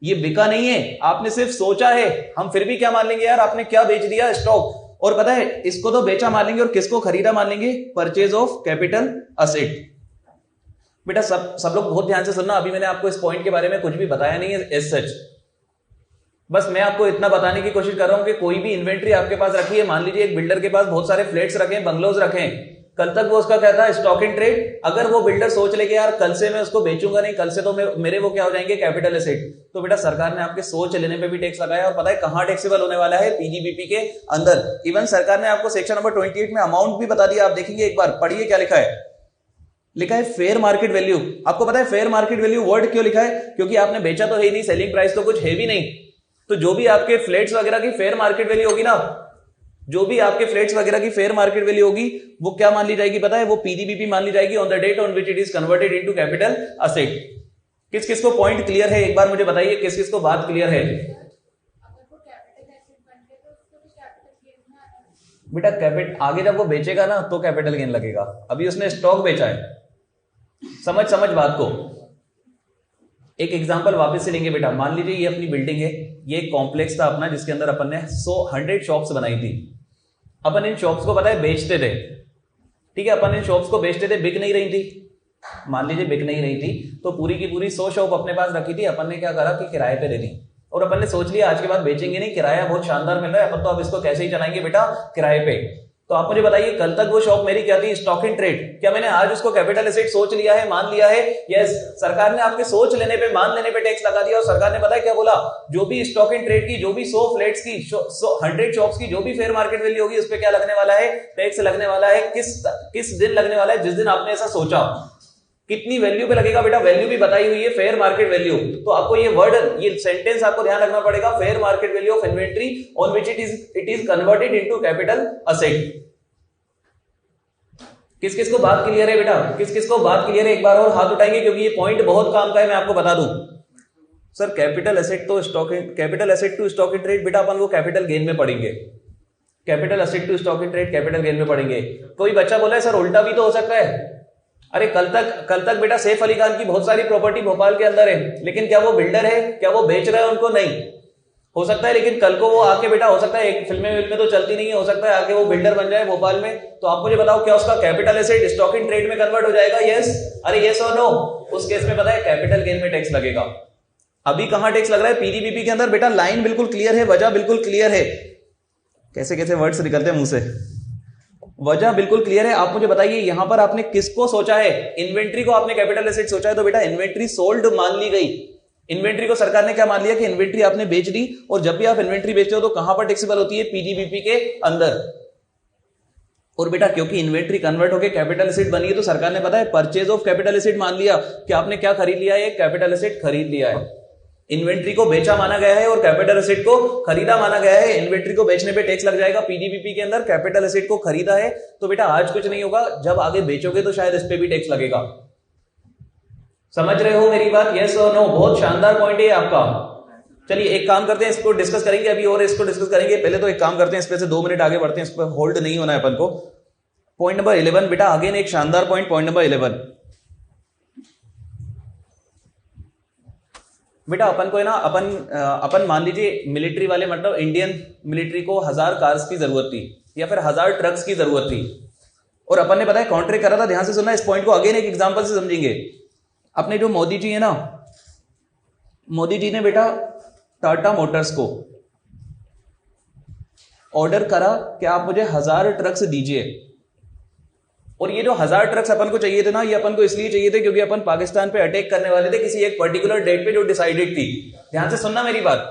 ये बिका नहीं है, आपने सिर्फ सोचा है। हम फिर भी क्या मान लेंगे यार, आपने क्या बेच दिया स्टॉक। और पता है इसको तो बेचा मान लेंगे, और किसको खरीदा मान लेंगे? Purchase of capital asset. बेटा सब लोग बहुत ध्यान से सुनना। अभी मैंने आपको इस पॉइंट के बारे में कुछ भी बताया नहीं है एज सच, बस मैं आपको इतना बताने की कोशिश कर रहा हूं कि कोई भी इन्वेंट्री आपके पास रखी है, मान लीजिए एक बिल्डर के पास बहुत सारे फ्लैट्स रखे हैं, बंगलोज रखे हैं, कल तक वो उसका क्या था? Stock in trade. अगर वो बिल्डर सोच ले कि यार कल से मैं उसको बेचूंगा नहीं, कल से तो मेरे वो क्या हो जाएंगे? Capital asset. तो बेटा सरकार ने आपके सोच लेने पे भी टैक्स लगाया, और पता है कहां टैक्सेबल होने वाला है? पीजीबीपी के अंदर। इवन सरकार ने आपको सेक्शन नंबर 28 में अमाउंट भी बता दिया। आप देखेंगे एक बार, पढ़िए क्या लिखा है। लिखा है फेयर मार्केट वैल्यू। आपको पता है फेयर मार्केट वैल्यू वर्ड क्यों लिखा है? क्योंकि आपने बेचा तो है नहीं, सेलिंग प्राइस तो कुछ है भी नहीं। तो जो भी आपके फ्लैट्स वगैरह की फेयर मार्केट वैल्यू होगी ना, जो भी आपके फ्लैट्स वगैरह की फेयर मार्केट वैल्यू होगी, वो क्या मान ली जाएगी पता है? वो पीजीबीपी मान ली जाएगी on the date on which it is converted into capital asset. किस किस को पॉइंट क्लियर है? एक बार मुझे बताइए किस किस को बात क्लियर है? बेटा कैपिटल आगे जब वो बेचेगा ना तो कैपिटल गेन लगेगा, अभी उसने स्टॉक बेचा है। समझ बात को। एक एग्जांपल वापस से लेंगे बेटा, मान लीजिए ये अपनी बिल्डिंग है, ये एक कॉम्प्लेक्स था अपना जिसके अंदर अपन ने 100 शॉप्स बनाई थी। अपन इन शॉप्स को पता है बेचते थे, ठीक है, अपन इन शॉप्स को बेचते थे, बिक नहीं रही थी, मान लीजिए बिक नहीं रही थी, तो पूरी की पूरी 100 शॉप अपने पास रखी थी। अपन ने क्या करा कि किराए पे दे दी, और अपन ने सोच लिया आज के बाद बेचेंगे नहीं, किराया बहुत शानदार मिल रहा है, अपन तो अब इसको कैसे ही चलाएंगे बेटा किराए पे। तो आप मुझे बताइए कल तक वो शॉप मेरी क्या थी, स्टॉक इन ट्रेड। क्या मैंने आज उसको कैपिटल एसेट सोच लिया है, मान लिया है? यस। सरकार ने आपके सोच लेने पे, मान लेने पे टैक्स लगा दिया, और सरकार ने पता है क्या बोला, जो भी स्टॉक इन ट्रेड की, जो भी 100 फ्लैट्स की, 100 शॉप्स की जो भी फेयर मार्केट वैल्यू होगी उस पर क्या लगने वाला है, टैक्स लगने वाला है। किस दिन लगने वाला है, जिस दिन आपने ऐसा सोचा। कितनी वैल्यू पे लगेगा बेटा, वैल्यू भी बताई हुई है, फेयर मार्केट वैल्यू। तो आपको ये वर्ड, ये सेंटेंस आपको ध्यान रखना पड़ेगा, fair market value of inventory on which it is converted into capital asset. किस किस को बात क्लियर है बेटा, किस किस को बात क्लियर है, एक बार और हाथ उठाएंगे क्योंकि ये पॉइंट बहुत काम का है, मैं आपको बता दूं। सर कैपिटल एसेट तो stock in, capital asset to stock in trade बेटा अपन वो कैपिटल गेन में पढ़ेंगे, capital asset to stock in trade capital gain में पढ़ेंगे। कोई बच्चा बोला है सर उल्टा भी तो हो सकता है। अरे कल तक बेटा सैफ अली खान की बहुत सारी प्रॉपर्टी भोपाल के अंदर है, लेकिन क्या वो बिल्डर है, क्या वो बेच रहा है उनको? नहीं हो सकता है, लेकिन कल को वो आके बेटा हो सकता है, एक फिल्में तो चलती नहीं है, हो सकता है आके वो बिल्डर बन जाए भोपाल में। तो आप मुझे बताओ क्या उसका capital asset stock in trade में कन्वर्ट हो जाएगा? यस। अरे यस और नो? उस केस में पता है कैपिटल गेन में टैक्स लगेगा। अभी कहां टैक्स लग रहा है? पीडीपीपी के अंदर बेटा लाइन बिल्कुल क्लियर है, वजह बिल्कुल क्लियर है। कैसे कैसे वर्ड्स निकलते हैं मुंह से, वजह बिल्कुल क्लियर है। आप मुझे बताइए यहां पर आपने किसको सोचा है? इन्वेंट्री को आपने कैपिटल एसेट सोचा है, तो बेटा इन्वेंट्री सोल्ड मान ली गई। इन्वेंट्री को सरकार ने क्या मान लिया कि इन्वेंट्री आपने बेच दी, और जब भी आप इन्वेंट्री बेचते हो तो कहां पर टैक्सेबल होती है? पीडीपीपी के अंदर। और बेटा क्योंकि इन्वेंट्री कन्वर्ट होकर कैपिटल एसेट बनी है, तो सरकार ने पता है परचेज ऑफ कैपिटल एसेट मान लिया कि आपने क्या खरीद लिया है? कैपिटल एसेट खरीद लिया है। इन्वेंट्री को बेचा माना गया है और कैपिटल एसेट को खरीदा माना गया है। इन्वेंट्री को बेचने पे टैक्स लग जाएगा पीडीपीपी के अंदर, कैपिटल एसेट को खरीदा है तो बेटा आज कुछ नहीं होगा, जब आगे बेचोगे तो शायद इस पे भी टैक्स लगेगा। समझ रहे हो मेरी बात? यस और नो? बहुत शानदार पॉइंट है आपका। चलिए एक काम करते हैं, इसको डिस्कस करेंगे अभी, और इसको डिस्कस करेंगे। पहले तो एक काम करते हैं, इस पे से 2 मिनट आगे बढ़ते हैं, इस पर होल्ड नहीं होना है अपन को। पॉइंट नंबर 11 बेटा, अगेन एक शानदार पॉइंट, पॉइंट नंबर 11 बेटा अपन को है ना, अपन मान लीजिए मिलिट्री वाले, मतलब इंडियन मिलिट्री को 1000 कार्स की जरूरत थी या फिर 1000 ट्रक्स की जरूरत थी, और अपन ने पता है कॉन्ट्रैक्ट करा था। ध्यान से सुनना इस पॉइंट को, अगेन एक एग्जांपल से समझेंगे। अपने जो मोदी जी है ना, मोदी जी ने बेटा टाटा मोटर्स को ऑर्डर करा कि आप मुझे 1000 ट्रक्स दीजिए। और ये जो 1000 ट्रक्स अपन को चाहिए थे ना, ये अपन को इसलिए चाहिए थे क्योंकि अपन पाकिस्तान पे अटैक करने वाले थे किसी एक पर्टिकुलर डेट पे जो डिसाइडेड थी। ध्यान से सुनना मेरी बात,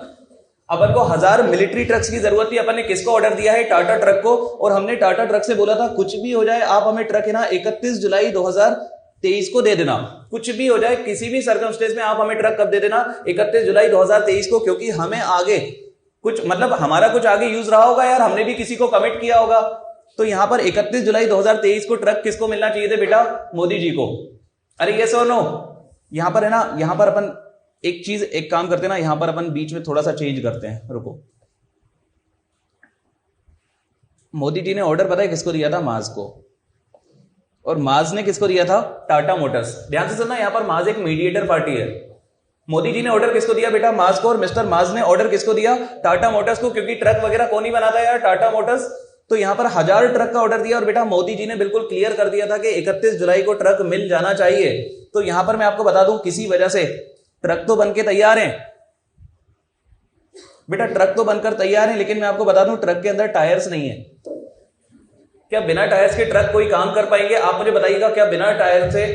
अपन को 1000 मिलिट्री ट्रक्स की जरूरत थी। अपन ने किसको ऑर्डर दिया है? टाटा ट्रक को। और हमने टाटा ट्रक से बोला था कुछ भी हो जाए आप हमें ट्रक है ना 31 जुलाई 2023 को दे देना। कुछ भी हो जाए, किसी भी सर्कमस्टेंस में आप हमें ट्रक कब दे देना? 31 जुलाई 2023 को, क्योंकि हमें आगे कुछ, मतलब हमारा कुछ आगे यूज रहा होगा यार, हमने भी किसी को कमिट किया होगा। तो यहां पर 31 जुलाई 2023 को ट्रक किसको मिलना चाहिए थे बेटा? मोदी जी को। अरे यस और नो? यहां पर है ना, यहां पर अपन एक काम करते हैं ना, यहां पर अपन बीच में थोड़ा सा चेंज करते हैं, रुको। मोदी जी ने ऑर्डर पता है किसको दिया था? माज को। और माज ने किसको दिया था? टाटा मोटर्स। ध्यान से सुनना, यहां पर माज एक मीडिएटर पार्टी है। मोदी जी ने ऑर्डर किसको दिया बेटा? माज को। और मिस्टर माज ने ऑर्डर किसको दिया? टाटा मोटर्स को, क्योंकि ट्रक वगैरह कौन ही बनाता है यार? टाटा मोटर्स। तो यहां पर 1000 ट्रक का ऑर्डर दिया, और बेटा मोदी जी ने बिल्कुल क्लियर कर दिया था कि 31 जुलाई को ट्रक मिल जाना चाहिए। तो यहां पर मैं आपको बता दूं, किसी वजह से ट्रक तो बनके तैयार हैं बेटा, ट्रक तो बनकर तैयार है, लेकिन मैं आपको बता दूं ट्रक के अंदर टायर्स नहीं है। क्या बिना टायर्स के ट्रक कोई काम कर पाएंगे? आप मुझे बताइएगा, क्या बिना टायर से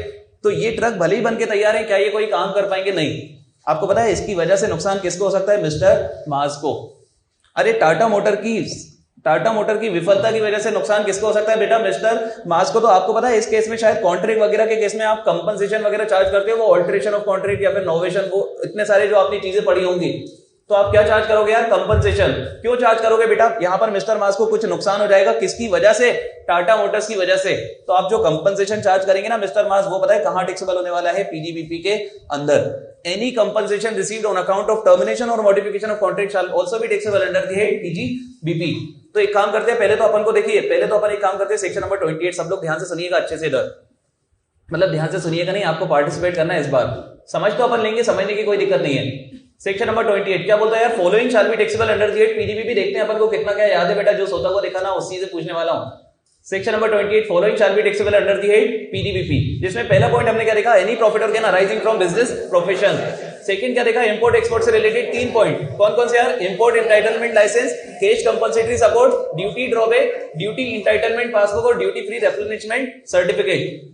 तो ये ट्रक भले ही बनके तैयार है, क्या ये कोई काम कर पाएंगे? नहीं। आपको पता है इसकी वजह से नुकसान किसको हो सकता है? मिस्टर माज को। अरे टाटा मोटर की विफलता की वजह से नुकसान किसको हो सकता है बेटा? मिस्टर माज को। तो आपको पता है इस केस में शायद कॉन्ट्रैक्ट वगैरह के केस में आप कंपनसेशन वगैरह चार्ज करते हो, वो ऑल्टरेशन ऑफ कॉन्ट्रैक्ट या फिर नोवेशन, वो इतने सारे जो आपने चीजें पढ़ी होंगी, तो आप क्या चार्ज करोगे यार? कंपनसेशन। क्यों चार्ज करोगे बेटा? यहां पर मिस्टर माज को कुछ नुकसान हो जाएगा, किसकी वजह से? टाटा मोटर्स की वजह से। तो आप जो कंपनसेशन चार्ज करेंगे ना मिस्टर माज, वो पता है कहां टैक्सेबल होने वाला है? पीजीबीपी के अंदर। Any compensation received on account of termination और modification of contract shall also be taxable under the head PGBP. तो एक काम करते हैं, पहले तो अपन को देखिए, पहले तो अपन एक काम करते हैं, सेक्शन नंबर 28, सब लोग ध्यान से सुनिएगा अच्छे से इधर, मतलब ध्यान से सुनिएगा नहीं, आपको पार्टिसिपेट करना है इस बार। समझ तो अपन लेंगे, समझने की कोई दिक्कत नहीं है। सेक्शन नंबर 28 क्या बोलता है यार, following shall be taxable under the PGBP. देखते हैं अपन को कितना क्या याद है बेटा, जो सोता को देखा ना उसी से पूछने वाला हूं। Section number 28, following shall be taxable under the PGBP, जिसमें पहला पॉइंट हमने क्या देखा, एनी प्रॉफिट और gain arising from business profession. Second क्या देखा, इंपोर्ट एक्सपोर्ट से रिलेटेड 3 पॉइंट, कौन कौन से यार, import entitlement licence, cash compensatory support, duty drawback, duty entitlement passbook और ड्यूटी फ्री रिप्लेनिशमेंट सर्टिफिकेट।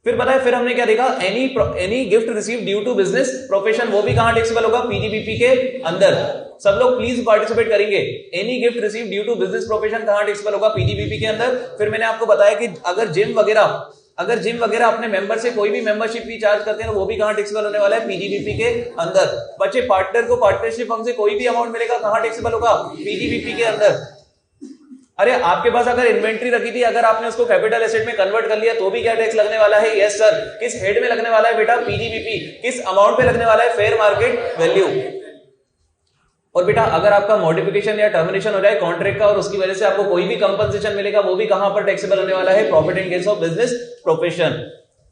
फिर पता है फिर हमने क्या देखा, any gift receive due to business profession, वो भी कहां टैक्सेबल होगा, पीडीपीपी के अंदर। सब लोग प्लीज पार्टिसिपेट करेंगे। Any gift receive due to business profession कहां टैक्सेबल होगा, पीडीपीपी के अंदर। फिर मैंने आपको बताया कि अगर जिम वगैरह अपने मेंबर से कोई भी मेंबरशिप फी चार्ज करते हैं तो वो भी कहां टैक्सेबल होने वाला है, पीडीपीपी के अंदर। बच्चे पार्टनर को पार्टनरशिप फर्म से कोई भी अमाउंट मिलेगा कहां टैक्सेबल होगा, पीडीपीपी के अंदर। अरे आपके पास अगर इन्वेंट्री रखी थी, अगर आपने उसको कैपिटल एसेट में कन्वर्ट कर लिया तो भी क्या टैक्स लगने वाला है, यस सर। किस हेड में लगने वाला है बेटा, पीडीपीपी। किस अमाउंट पे लगने वाला है, फेयर मार्केट वैल्यू। और बेटा अगर आपका मॉडिफिकेशन या टर्मिनेशन हो जाए कॉन्ट्रैक्ट का और उसकी वजह से आपको कोई भी कंपनसेशन मिलेगा, वो भी कहां पर टैक्सेबल होने वाला है, profit and gains of business profession.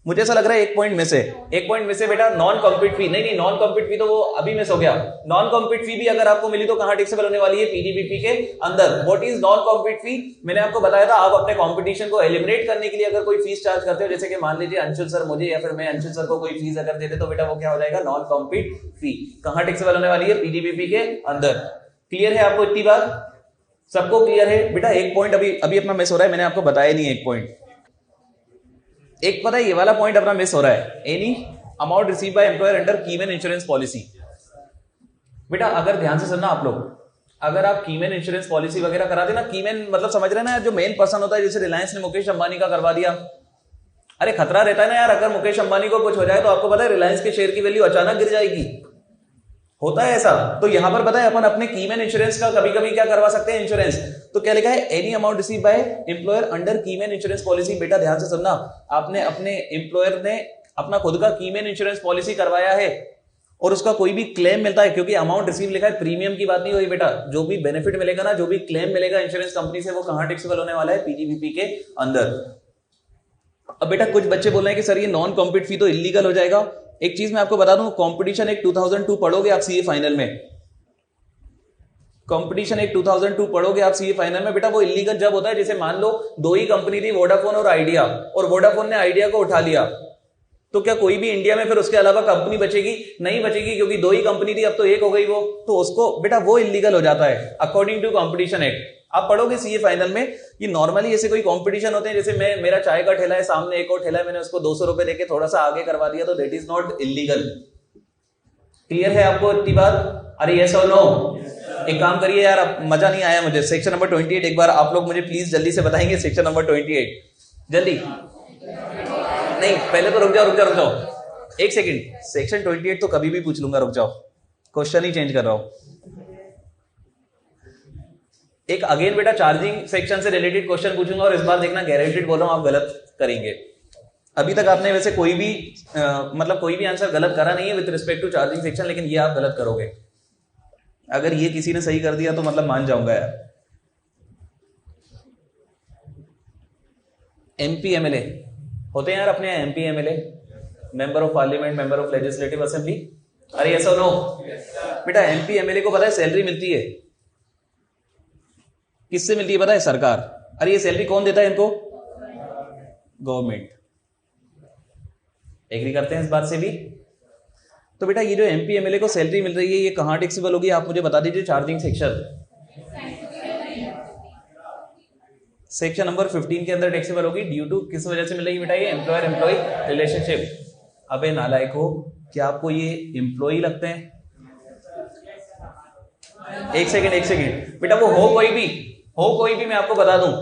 मुझे ऐसा लग रहा है एक पॉइंट में से बेटा नॉन कॉम्पिट फी, नहीं नॉन कॉम्पिट फी तो वो अभी मिस हो गया। नॉन कॉम्पिट फी भी अगर आपको मिली तो कहां टैक्सेबल होने वाली है, पीडीपीपी के अंदर। व्हाट इज नॉन कॉम्पिट फी, मैंने आपको बताया था, आप अपने कंपटीशन को एलिमिनेट करने के लिए अगर कोई फीस चार्ज करते हो, जैसे कि मान लीजिए अंशुल सर मुझे या फिर मैं अंशुल सर को कोई फीस अगर देते तो बेटा वो क्या हो जाएगा, नॉन कॉम्पिट फी। कहां टैक्सेबल होने वाली है, पीडीपीपी के अंदर। क्लियर है आपको इतनी बात, सबको क्लियर है बेटा। एक पॉइंट अभी अपना मिस हो रहा है, मैंने आपको बताया नहीं एक पॉइंट। एक पता है ये वाला पॉइंट अपना मिस हो रहा है, any amount receive by employer under keyman insurance policy. बेटा अगर ध्यान से सुनना आप लोग, अगर आप कीमैन इंश्योरेंस पॉलिसी वगैरह कराते ना, कीमैन मतलब समझ रहे ना, जो मेन पर्सन होता है, जैसे रिलायंस ने मुकेश अंबानी का करवा दिया। अरे खतरा रहता है ना यार, अगर मुकेश अंबानी को कुछ हो जाए तो आपको पता है रिलायंस के शेयर की वैल्यू अचानक गिर जाएगी, होता है ऐसा। तो यहां पर पता है अपन अपने कीमैन इंश्योरेंस का कभी कभी क्या करवा सकते हैं, इंश्योरेंस। तो क्या लिखा है, any amount receive by employer under keyman insurance policy. बेटा ध्यान से सुनना, आपने अपने एम्प्लॉयर ने अपना खुद का कीमैन इंश्योरेंस पॉलिसी करवाया है और उसका कोई भी क्लेम मिलता है, क्योंकि अमाउंट रिसीव लिखा है, प्रीमियम की बात नहीं हुई बेटा, जो भी बेनिफिट मिलेगा ना, जो भी क्लेम मिलेगा इंश्योरेंस कंपनी से, वो कहां टैक्सेबल होने वाला है, पीडीपीपी के अंदर। अब बेटा कुछ बच्चे बोल रहे हैं कि सर ये नॉन कॉम्पिट फी तो इलीगल हो जाएगा। एक चीज मैं आपको बता दूं, कंपटीशन एक्ट 2002 पढ़ोगे आप सीए फाइनल में, कंपटीशन एक्ट 2002 पढ़ोगे आप सीए फाइनल में। बेटा वो इलीगल जब होता है, जैसे मान लो दो ही कंपनी थी, वोडाफोन और आइडिया, और वोडाफोन ने आइडिया को उठा लिया, तो क्या कोई भी इंडिया में फिर उसके अलावा कंपनी बचेगी, नहीं बचेगी, क्योंकि दो ही कंपनी थी, अब तो एक हो गई वो, तो उसको बेटा वो इलीगल हो जाता है अकॉर्डिंग टू कंपटीशन एक्ट। आप पढ़ोगे सीए फाइनल में, ये नॉर्मली ऐसे कोई कंपटीशन होते हैं, जैसे मेरा चाय का ठेला है, सामने एक और ठेला है, मैंने उसको 200 रुपए देके थोड़ा सा आगे करवा दिया, तो that is not illegal. Clear है आपको इतनी बात? अरे यस और नो? एक काम करिए यार, अब मजा नहीं आया मुझे। सेक्शन नंबर 28 एक बार आप लोग मुझे प्लीज जल्दी से बताएंगे, सेक्शन नंबर 28 जल्दी। नहीं पहले तो रुक जाओ एक सेकंड। सेक्शन 28 तो कभी भी पूछ लूंगा, रुक जाओ, क्वेश्चन ही चेंज कर रहा हूं। एक अगेन बेटा चार्जिंग सेक्शन से रिलेटेड क्वेश्चन पूछूंगा, और इस बार देखना गारंटीड बोल रहा हूं आप गलत करेंगे। अभी तक आपने वैसे कोई भी मतलब कोई भी आंसर गलत करा नहीं है with respect to charging section, लेकिन ये आप गलत करोगे। अगर ये किसी ने सही कर दिया तो मतलब मान जाऊंगा यार। एमपी एमएलए होते हैं यार अपने, MP MLA, member of parliament, member of legislative assembly. अरे यस और नो? बेटा एमपी एमएलए को पता है सैलरी मिलती है, किससे मिलती है पता है? सरकार। अरे ये सैलरी कौन देता है इनको? गवर्नमेंट। एग्री करते हैं इस बात से भी? तो बेटा ये जो एमपी एमएलए को सैलरी मिल रही है, ये कहां टैक्सेबल होगी, आप मुझे बता दीजिए। चार्जिंग सेक्शन नंबर 15 के अंदर टैक्सेबल होगी। ड्यू टू किस वजह से मिल रही है बेटा? ये एम्प्लॉयर एम्प्लॉय रिलेशनशिप। अबे नालायक हो, क्या आपको ये एम्प्लॉय लगते हैं? एक सेकंड बेटा, वो हो कोई भी मैं आपको बता दूं,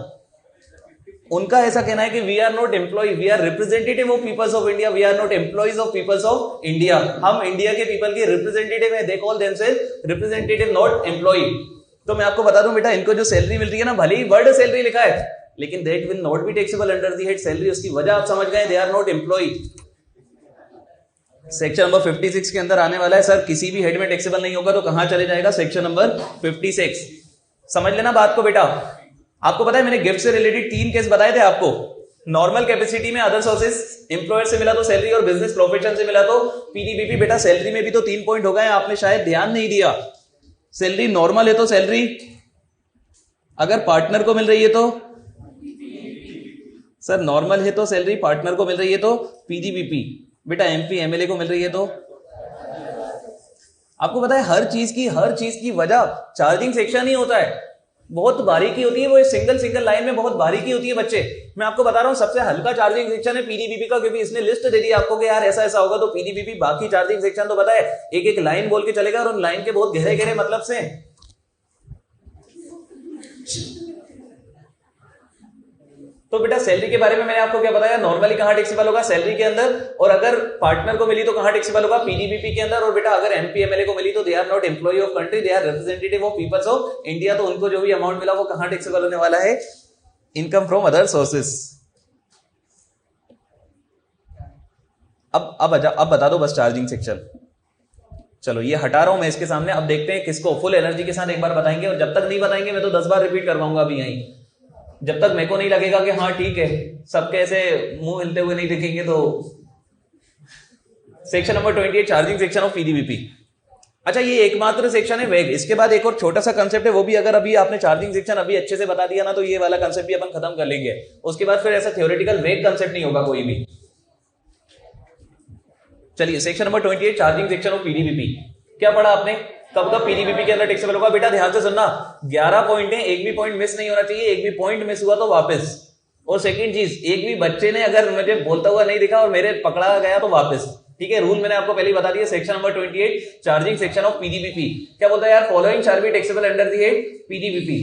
उनका ऐसा कहना है कि we are not employ, we are representative of peoples of India, we are not employees of peoples of India. हम इंडिया के पीपल के रिप्रेजेंटेटिव है, they call themselves representative, not employ. तो मैं आपको बता दूं बेटा, इनको जो सैलरी मिल रही है ना, भले ही वर्ड सैलरी लिखा है, लेकिन that will not be taxable under the head salary. उसकी वजह आप समझ गए, they are not employ. Section number 56 के अंदर आने वाला है, सर किसी भी हेड में टैक्सेबल नहीं होगा, तो कहां चले जाएगा? Section number 56। समझ लेना बात को बेटा। आपको पता है मैंने गिफ्ट से रिलेटेड 3 केस बताए थे आपको। नॉर्मल कैपेसिटी में अदर सोर्सेस, एम्प्लॉयर से मिला तो सैलरी, और बिजनेस प्रोफेशन से मिला तो पीडीबीपी। बेटा सैलरी में भी तो 3 पॉइंट हो गए, आपने शायद ध्यान नहीं दिया। सैलरी नॉर्मल है तो सैलरी, अगर पार्टनर को मिल रही है तो सर नॉर्मल है तो सैलरी, पार्टनर को मिल रही है तो पीडीबीपी। बेटा एमपी एमएलए को मिल रही है तो, आपको पता है हर चीज की वजह चार्जिंग सेक्शन ही होता है। बहुत बारीकी होती है वो, सिंगल लाइन में बहुत बारीकी होती है बच्चे। मैं आपको बता रहा हूं सबसे हल्का चार्जिंग सेक्शन है पीडीबीपी का, क्योंकि इसने लिस्ट दे दी आपको कि यार ऐसा ऐसा होगा तो पीडीबीपी। बाकी चार्जिंग सेक्शन तो पता है एक एक लाइन बोल के चलेगा, और उन लाइन के बहुत गहरे गहरे मतलब से। तो बेटा सैलरी के बारे में मैंने आपको क्या बताया, नॉर्मली कहां टैक्सेबल होगा, सैलरी के अंदर, और अगर पार्टनर को मिली तो कहां टैक्सेबल होगा, पीडीबीपी के अंदर। और बेटा अगर एमपी एमएलए को मिली तो they are not employ of country, they are representative of peoples of India. तो उनको जो भी अमाउंट मिला वो कहां टैक्सेबल होने वाला है, इनकम फ्रॉम अदर सोर्सेस। अब बता दो बस चार्जिंग सेक्शन। चलो ये हटा रहा हूं मैं इसके सामने। अब देखते हैं किसको फुल एनर्जी के साथ एक बार बताएंगे, और जब तक नहीं बताएंगे मैं तो 10 बार रिपीट करवाऊंगा अभी यहीं, जब तक मेरे को नहीं लगेगा कि हाँ ठीक है, सबके ऐसे मुंह हिलते हुए नहीं दिखेंगे। तो section number 28 charging section of PGBP. अच्छा ये एकमात्र सेक्शन है वेग। इसके बाद एक और छोटा सा कंसेप्ट है, वो भी अगर अभी आपने चार्जिंग सेक्शन अभी अच्छे से बता दिया ना तो ये वाला कंसेप्ट भी अपन खत्म कर लेंगे। उसके बाद फिर ऐसा थ्योरेटिकल वेग कंसेप्ट नहीं होगा कोई भी। चलिए section number 28 charging section of पीडीबीपी। क्या पढ़ा आपने, कब कब पीडीबीपी के अंदर टैक्सेबल होगा। बेटा ध्यान से सुनना, 11 पॉइंट है, एक भी पॉइंट मिस नहीं होना चाहिए। एक भी पॉइंट मिस हुआ तो वापस। और सेकंड चीज, एक भी बच्चे ने अगर मुझे बोलता हुआ नहीं दिखा और मेरे पकड़ा गया तो वापस। ठीक है, रूल मैंने आपको पहले ही बता दिया। Section number 28 charging section of पीडीबीपी क्या बोलता है यार, following shall be taxable under the head PGBP.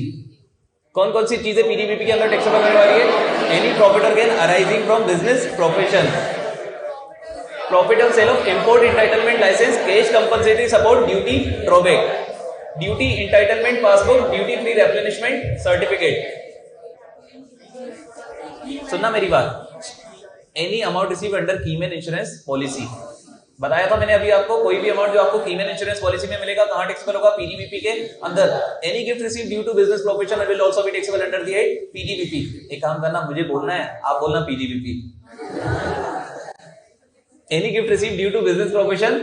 कौन कौन सी चीजें पीडीबीपी के अंदर टैक्सेबल होने वाली है, एनी प्रॉफिट और gain arising from business profession, profit on sale of import entitlement licence, cash compensatory support, duty drawback, duty entitlement passbook, duty free replenishment certificate. सुनना मेरी बात, any amount receive under keyman insurance policy. बताया था मैंने अभी आपको, कोई भी अमाउंट जो आपको कीमैन इंश्योरेंस पॉलिसी में मिलेगा कहां टैक्सेबल होगा, पीडीबीपी के अंदर। Any gift receive due to business profession will also be taxable under the head PGBP. एक काम करना, मुझे बोलना है, आप बोलना PGBP. Any gift receive due to business profession,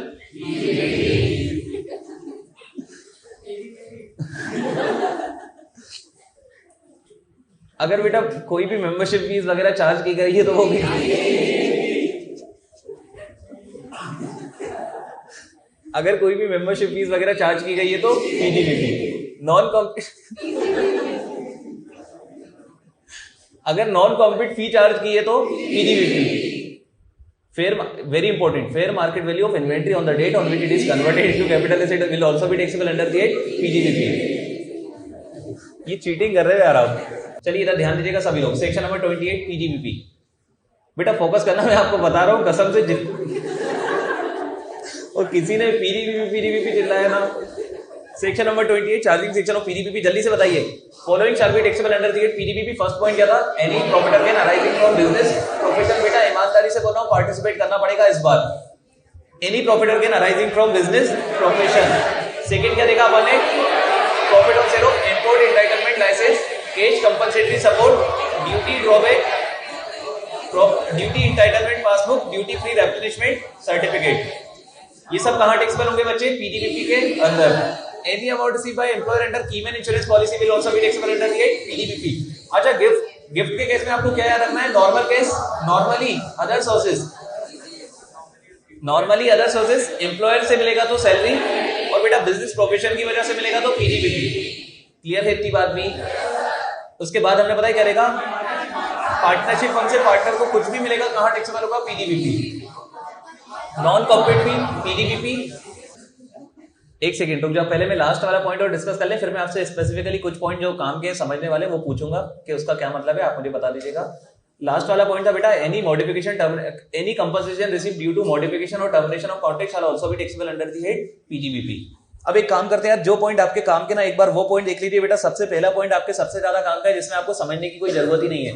अगर बेटा कोई भी मेंबरशिप फीस वगैरह चार्ज की गई है तो वो भी, अगर कोई भी मेंबरशिप फीस वगैरह चार्ज की गई है तो पीडीबीपी। नॉन अगर नॉन कॉम्पिट फी चार्ज की है तो PGBP. Fair, very important, fair market value of inventory on the date on which it is converted into capital asset will also be taxable under the head PGBP. ये cheating कर रहे हो यार आप। चलिए इधर ध्यान दीजिएगा सभी लोग, सेक्शन नंबर 28 पीडीबीपी। बेटा फोकस करना, मैं आपको बता रहा हूं कसम से और किसी ने पीडीबीपी चिल्लाया ना। Section number 28 charging section of PGBP, जल्दी से बताइए। Following shall be taxable under the head PGBP. First point क्या था, एनी प्रॉफिट और gain arising from business profession. बेटा ईमानदारी से बोल रहा हूं, पार्टिसिपेट करना पड़ेगा इस बार। एनी प्रॉफिट और gain arising from business profession. Second क्या देखा अपन ने, profit on sale of import entitlement licence, cash compensatory support, duty drawback, duty entitlement passbook, duty free replenishment certificate. ये सब कहां टैक्सेबल होंगे बच्चे, पीडीबीपी के अंदर। Any amount received by employer under keyman insurance policy will also be taxable under the PGBP. अच्छा gift के case में आपको क्या याद रखना है, normal case, normally other sources, normally other sources, employer से मिलेगा तो सैलरी, और बेटा बिजनेस प्रोफेशन की वजह से मिलेगा तो पीडीबीपी। क्लियर है इतनी बात भी। उसके बाद हमने बताया क्या रहेगा, पार्टनरशिप फंड से पार्टनर को कुछ भी मिलेगा कहां टैक्सेबल होगा, पीडीबीपी। नॉन कॉर्पोरेट फी पीडीबीपी। एक सेकंड रुक जाओ, पहले मैं लास्ट वाला पॉइंट और डिस्कस कर ले, फिर मैं आपसे स्पेसिफिकली कुछ पॉइंट जो काम के समझने वाले वो पूछूंगा कि उसका क्या मतलब है, आप मुझे बता दीजिएगा। लास्ट वाला पॉइंट था बेटा, any modification, any compensation received due to modification और termination of contract shall also be taxable under the head PGBP. अब एक काम करते हैं यार, जो पॉइंट आपके काम के ना, एक बार वो पॉइंट देख लीजिए बेटा। सबसे पहला पॉइंट आपके सबसे ज्यादा काम का है, जिसमें आपको समझने की कोई जरूरत ही नहीं है,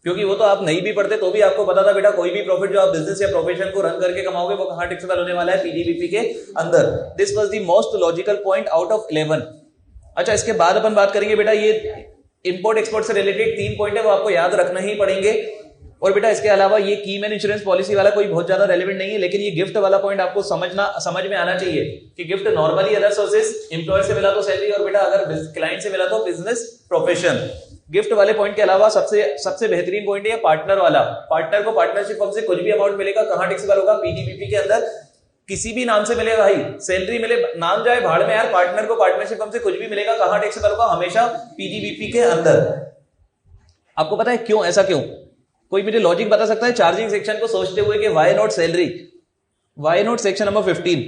क्योंकि वो तो आप नहीं भी पढ़ते तो भी आपको पता था बेटा, कोई भी प्रॉफिट जो आप बिजनेस या प्रोफेशन को रन करके कमाओगे वो कहां टैक्सेबल होने वाला है, पीडीबीपी के अंदर। This was the most logical point out of 11। अच्छा इसके बाद अपन बात करेंगे बेटा, ये इंपोर्ट एक्सपोर्ट से रिलेटेड 3 पॉइंट है वो आपको याद रखना ही पड़ेंगे। और बेटा इसके अलावा ये की मैन इंश्योरेंस पॉलिसी वाला कोई बहुत ज्यादा रेलेवेंट नहीं है, लेकिन ये गिफ्ट वाला पॉइंट आपको समझ में आना चाहिए कि gift normally other sources, employer से मिला तो सैलरी, और बेटा अगर क्लाइंट से मिला तो बिजनेस प्रोफेशन। गिफ्ट वाले पॉइंट के अलावा सबसे बेहतरीन पॉइंट है पार्टनर वाला। पार्टनर को पार्टनरशिप फर्म से कुछ भी अमाउंट मिलेगा कहां टैक्सेबल होगा? पीजीबीपी के अंदर। किसी भी नाम से मिले भाई, सैलरी मिले, नाम जाए भाड़ में यार, पार्टनर को पार्टनरशिप फर्म से कुछ भी मिलेगा कहां टैक्सेबल होगा? हमेशा पीजीबीपी के अंदर। आपको पता है क्यों? ऐसा क्यों? कोई मुझे लॉजिक बता सकता है चार्जिंग सेक्शन को सोचते हुए कि why not salary, why not section number 15?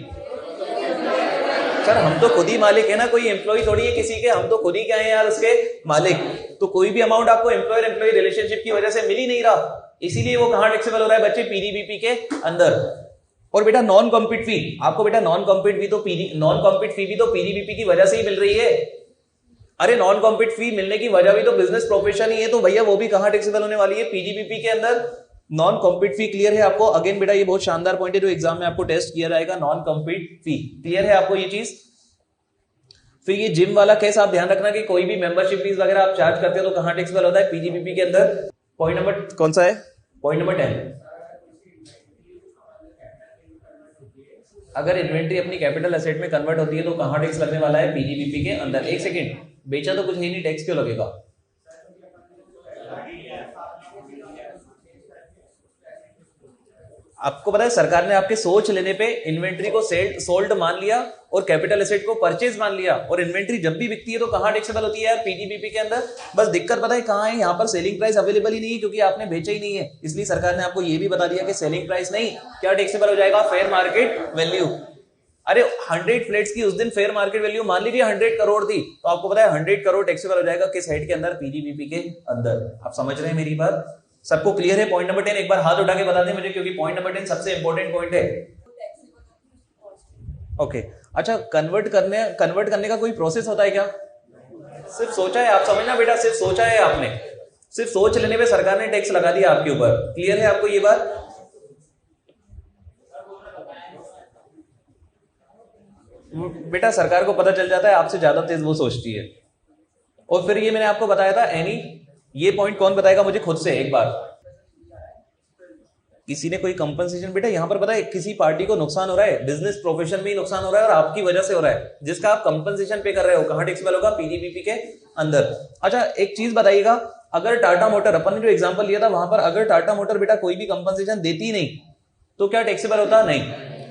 Sir हम तो खुद ही मालिक है ना, कोई एम्प्लॉय थोड़ी है किसी के, हम तो खुद ही क्या है यार उसके मालिक। तो कोई भी अमाउंट आपको एम्प्लॉयर एम्प्लॉय रिलेशनशिप की वजह से मिल ही नहीं रहा, इसीलिए वो कहां टैक्सेबल हो रहा है बच्चे? पीजीबीपी के अंदर। और बेटा नॉन कॉम्पिट फी, आपको बेटा नॉन कॉम्पिट फी तो पीजीबीपी की वजह से ही मिल रही है। अरे नॉन कॉम्पिट फी मिलने की वजह भी तो बिजनेस प्रोफेशन ही है, तो भैया वो भी कहां टैक्सेबल होने वाली है? पीजीबीपी के अंदर। नॉन कॉम्पिट फी क्लियर है आपको? अगेन बेटा ये बहुत शानदार पॉइंट है जो एग्जाम में आपको टेस्ट किया जाएगा। नॉन कॉम्पिट फी क्लियर है आपको ये चीज? फिर ये जिम वाला केस आप ध्यान रखना कि कोई भी मेंबरशिप फीस वगैरह आप चार्ज करते हो तो कहां टैक्सेबल होता है? पीजीबीपी के अंदर। पॉइंट नंबर कौन सा है? Point number 10। अगर इन्वेंट्री अपनी कैपिटल एसेट में कन्वर्ट होती है तो कहां टैक्स लगने वाला है? पीजीबीपी के अंदर। एक सेकेंड, बेचा तो कुछ है नहीं, टैक्स क्यों लगेगा? आपको पता है सरकार ने आपके सोच लेने पे इन्वेंट्री को सोल्ड मान लिया और कैपिटल एसेट को परचेज मान लिया, और इन्वेंट्री जब भी बिकती है तो कहां टैक्सेबल होती है यार? पीजीबीपी के अंदर। बस दिक्कत पता है कहां है? यहां पर सेलिंग प्राइस अवेलेबल ही नहीं है क्योंकि आपने बेचा ही नहीं है, इसलिए सरकार ने आपको यह भी बता दिया कि सेलिंग प्राइस नहीं, क्या टैक्सेबल हो जाएगा? Fair market value. अरे 100 फ्लैट्स की उस दिन फेयर मार्केट वैल्यू मान लीजिए 100 करोड़ थी, तो आपको पता है 100 करोड़ टैक्सेबल हो जाएगा किस हेड के अंदर? पीजीबीपी के अंदर। आप समझ रहे हैं मेरी बात? सबको क्लियर है? पॉइंट नंबर 10 एक बार हाथ उठा के बता दें मुझे, क्योंकि पॉइंट नंबर 10 सबसे इंपॉर्टेंट पॉइंट है। ओके अच्छा, कन्वर्ट करने का कोई प्रोसेस होता है क्या? सिर्फ सोचा है, आप समझना बेटा, सिर्फ सोचा है आपने, सिर्फ सोच लेने पे सरकार ने टैक्स लगा दिया आपके ऊपर। क्लियर है आपको ये बात? बेटा सरकार को पता चल जाता है आपसे ज्यादा तेज वो सोचती है। और फिर ये मैंने आपको बताया था एनी, ये पॉइंट कौन बताएगा मुझे खुद से एक बार? किसी ने कोई कंपनसेशन, बेटा यहां पर पता है किसी पार्टी को नुकसान हो रहा है, बिजनेस प्रोफेशन में ही नुकसान हो रहा है और आपकी वजह से हो रहा है, जिसका आप कंपनसेशन पे कर रहे हो, कहां टैक्सेबल होगा? पीजीबीपी के अंदर। अच्छा एक चीज बताइएगा, अगर टाटा मोटर, अपन ने जो एग्जांपल लिया था वहां पर अगर टाटा मोटर बेटा कोई भी कंपनसेशन देती नहीं तो क्या टैक्सेबल होता? नहीं।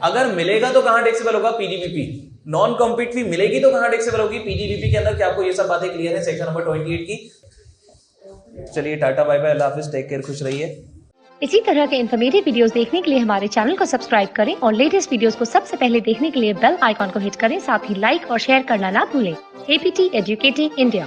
अगर मिलेगा तो कहां टैक्सेबल होगा? पीजीबीपी। नॉन कॉम्पिट फी मिलेगी तो कहां टैक्सेबल होगी? पीजीबीपी के अंदर। क्या आपको ये सब बातें क्लियर है सेक्शन नंबर 28 की? चलिए टाटा बाय बाय, अल्लाह हाफिज, टेक केयर, खुश रहिए। इसी तरह के इन्फॉर्मेटिव वीडियोस देखने के लिए हमारे चैनल को सब्सक्राइब करें और लेटेस्ट वीडियोस को सबसे पहले देखने के लिए बेल आइकॉन को हिट करें। साथ ही लाइक और शेयर करना ना भूलें। APT educating India.